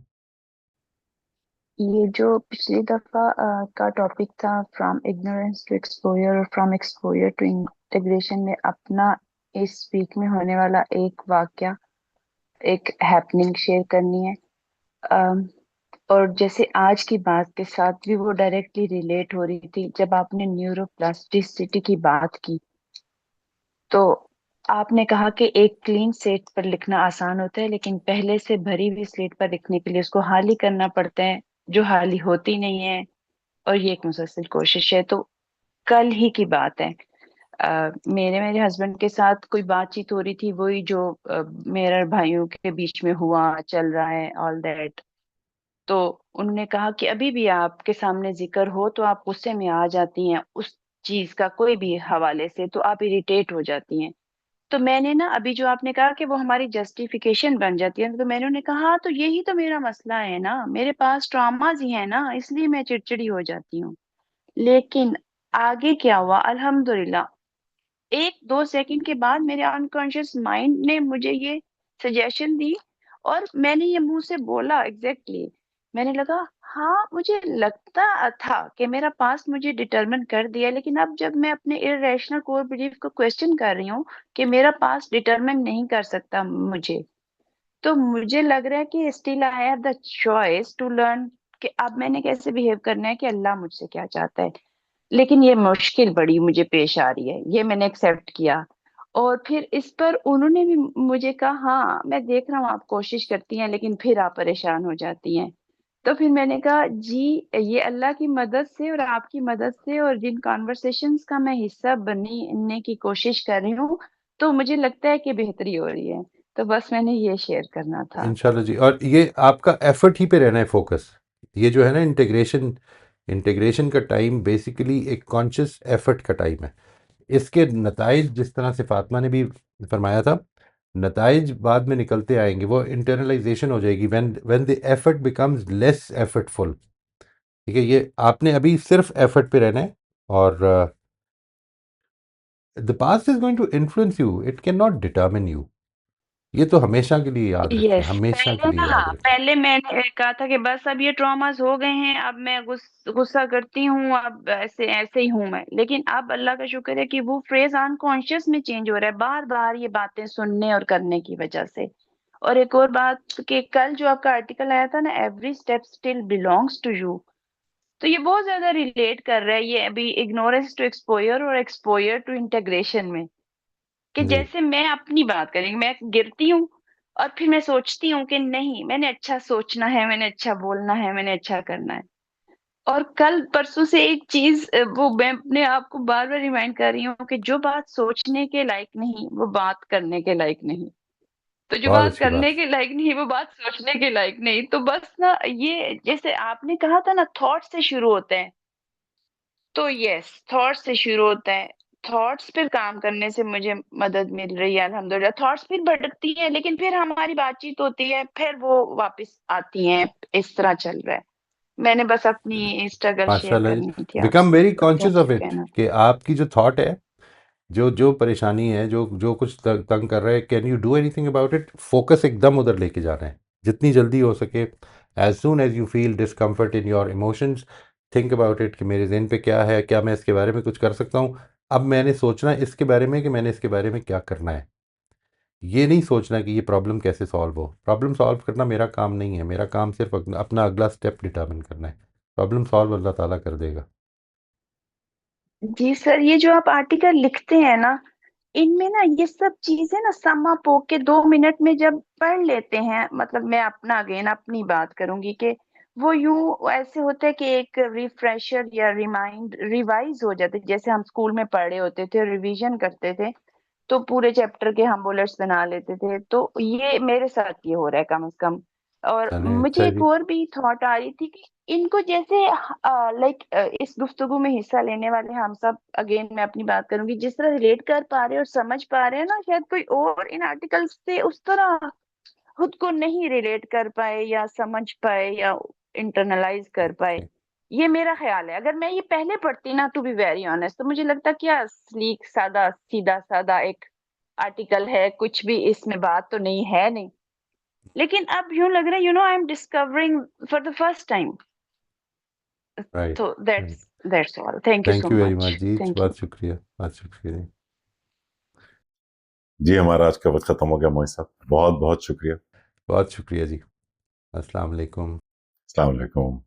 ये जो पिछली दफा का टॉपिक था फ्रॉम इग्नोरेंस टू एक्सपोजर और फ्रॉम एक्सपोजर टू इंटीग्रेशन में अपना इस वीक में होने वाला एक वाकया, एक हैपनिंग शेयर करनी है। अम, और जैसे आज की बात के साथ भी वो डायरेक्टली रिलेट हो रही थी। जब आपने न्यूरोप्लास्टिसिटी की बात की तो आपने कहा कि एक क्लीन स्लेट पर लिखना आसान होता है, लेकिन पहले से भरी हुई स्लेट पर लिखने के लिए उसको हाली करना पड़ता है, जो हाली होती नहीं है, और ये एक मुसलसल कोशिश है। तो कल ही की बात है, मेरे हस्बैंड के साथ कोई बातचीत हो रही थी, वही जो मेरे भाइयों के बीच में हुआ चल रहा है, ऑल दैट। तो उन्होंने कहा कि अभी भी आपके सामने जिक्र हो तो आप गुस्से में आ जाती हैं, उस चीज का कोई भी हवाले से तो आप इरिटेट हो जाती हैं। तो मैंने ना अभी जो आपने कहा कि वो हमारी जस्टिफिकेशन बन जाती है, तो मैंने उन्हें कहा हाँ, तो यही तो मेरा मसला है ना, मेरे पास ट्रॉमाज ही है ना, इसलिए मैं चिड़चिड़ी हो जाती हूँ। लेकिन आगे क्या हुआ, अल्हम्दुलिल्लाह 1-2 सेकंड के बाद मेरे अनकॉन्शियस माइंड ने मुझे ये सजेशन दी, और मैंने ये मुंह से बोला एग्जैक्टली। मैंने लगा हाँ, मुझे लगता था कि मेरा पास्ट मुझे डिटरमिन कर दिया, लेकिन अब जब मैं अपने इरेशनल कोर बिलीफ को क्वेश्चन कर रही हूँ कि मेरा पास्ट डिटरमिन नहीं कर सकता मुझे, तो मुझे लग रहा है कि still I have the choice to learn कि अब मैंने कैसे बिहेव करना है, कि अल्लाह मुझसे क्या चाहता है। लेकिन ये मुश्किल बड़ी मुझे पेश आ रही है, ये मैंने एक्सेप्ट किया। और फिर इस पर उन्होंने भी मुझे कहा हाँ, मैं देख रहा हूँ आप कोशिश करती हैं, लेकिन फिर आप परेशान हो जाती हैं। तो फिर मैंने कहा जी, ये अल्लाह की मदद से और आपकी मदद से और जिन कॉन्वर्सेशंस का मैं हिस्सा बनने की कोशिश कर रही हूँ, तो मुझे लगता है कि बेहतरी हो रही है। तो बस मैंने ये शेयर करना था। इंशाल्लाह जी. और ये आपका एफर्ट ही पे रहना है फोकस. ये जो है ना इंटीग्रेशन, इंटीग्रेशन का टाइम बेसिकली एक कॉन्शियस एफर्ट का टाइम है. इसके नताइज जिस तरह से फातिमा ने भी फरमाया था, नताइज बाद में निकलते आएंगे, वो इंटरनलाइजेशन हो जाएगी when when the effort becomes less effortful. ठीक है, ये आपने अभी सिर्फ एफर्ट पे रहना है. और the past is going to influence you, it can not determine you. ये तो हमेशा के लिए याद रखें, यस, हमेशा के पहले लिए ना, याद हाँ, रखें. पहले मैंने कहा था कि बस अब ये ट्रॉमास हो गए हैं, अब मैं गुस्सा करती हूँ, अब ऐसे ऐसे ही हूँ मैं। लेकिन अब अल्लाह का शुक्र है कि वो फ्रेज अनकॉन्शियस में चेंज हो रहा है, बार बार ये बातें सुनने और करने की वजह से। और एक और बात कि कल जो आपका आर्टिकल आया था ना, every step still belongs to you, तो ये बहुत ज्यादा रिलेट कर रहा है ये अभी इग्नोरेंस टू एक्सपोयर और एक्सपोयर टू इंटीग्रेशन में। कि जी. जैसे मैं अपनी बात करेंगे, मैं गिरती हूँ और फिर मैं सोचती हूँ कि नहीं, मैंने अच्छा सोचना है, मैंने अच्छा बोलना है, मैंने अच्छा करना है। और कल परसों से एक चीज वो मैं अपने आप को बार बार रिमाइंड कर रही हूँ कि जो बात सोचने के लायक नहीं वो बात करने के लायक नहीं, तो जो बहुत बात अच्छी बात. करने के लायक नहीं वो बात सोचने के लायक नहीं। तो बस ना, ये जैसे आपने कहा था ना, थॉट से शुरू होते हैं, तो यस, थॉट्स से शुरू होता है। थॉट्स पे काम करने से मुझे मदद मिल रही है अल्हम्दुलिल्लाह। थॉट्स फिर भटकती हैं, लेकिन फिर हमारी बातचीत होती है, फिर वो वापस आती हैं। इस तरह चल रहा है। मैंने बस अपनी स्ट्रगल शेयर माशाल्लाह जी. करनी थी बिकम आपसे, वेरी और क्या कॉन्शियस ऑफ इट कहना था। कि आपकी जो थॉट है, जो जो परेशानी है, जो जो कुछ तंग कर रहा है, can you do anything about it. Focus एकदम उधर लेके जाना है जितनी जल्दी हो सके. As soon as you feel discomfort in your emotions, think about it कि मेरे जहन पे क्या है, क्या मैं इसके बारे में कुछ कर सकता हूँ. अब मैंने सोचना है इसके बारे में कि मैंने इसके बारे में क्या करना है. ये नहीं सोचना कि ये प्रॉब्लम कैसे सॉल्व हो. प्रॉब्लम सॉल्व करना मेरा काम नहीं है. मेरा काम सिर्फ अपना अगला स्टेप डिटर्मिन करना है. प्रॉब्लम सॉल्व अल्लाह ताला कर देगा. जी सर, ये जो आप आर्टिकल लिखते हैं ना, इनमें ना ये सब चीजें ना समा पोक के 2 मिनट में जब पढ़ लेते हैं, मतलब मैं अपना अगेन अपनी बात करूंगी कि वो यूं ऐसे होता है कि एक रिफ्रेशर या रिवाइज हो जाते, जैसे हम स्कूल में पढ़े होते थे, रिवीजन करते थे, तो पूरे चैप्टर के हम बुलेट्स बना लेते थे। तो ये मेरे साथ ये हो रहा है कम से कम। और चलें, अच्छा मुझे है एक जी. और भी थॉट आ रही थी कि इनको जैसे लाइक इस गुफ्तगू में हिस्सा लेने वाले हम सब, अगेन मैं अपनी बात करूंगी, जिस तरह रिलेट कर पा रहे हैं और समझ पा रहे हैं ना, शायद कोई और इन आर्टिकल्स से उस तरह खुद को नहीं रिलेट कर पाए या समझ पाए या इंटरनलाइज कर पाए। ये मेरा ख्याल है। अगर मैं ये पहले पढ़ती ना, टू बी वेरी ऑनेस्ट, तो मुझे लगता क्या स्लीक सादा सीधा सादा एक आर्टिकल है, कुछ भी इसमें बात तो नहीं है नहीं। लेकिन अब यूं लग रहा है, I am discovering for the first time. Right तो right. That's all. Thank you thank so you very much much. जी, थैंक यू। बहुत शुक्रिया, बहुत शुक्रिया जी। जी हमारा आज का वक्त खत्म हो गया मोहित साहब, बहुत बहुत शुक्रिया। बहुत शुक्रिया जी। अस्सलाम वालेकुम। अस्सलाम वालेकुम।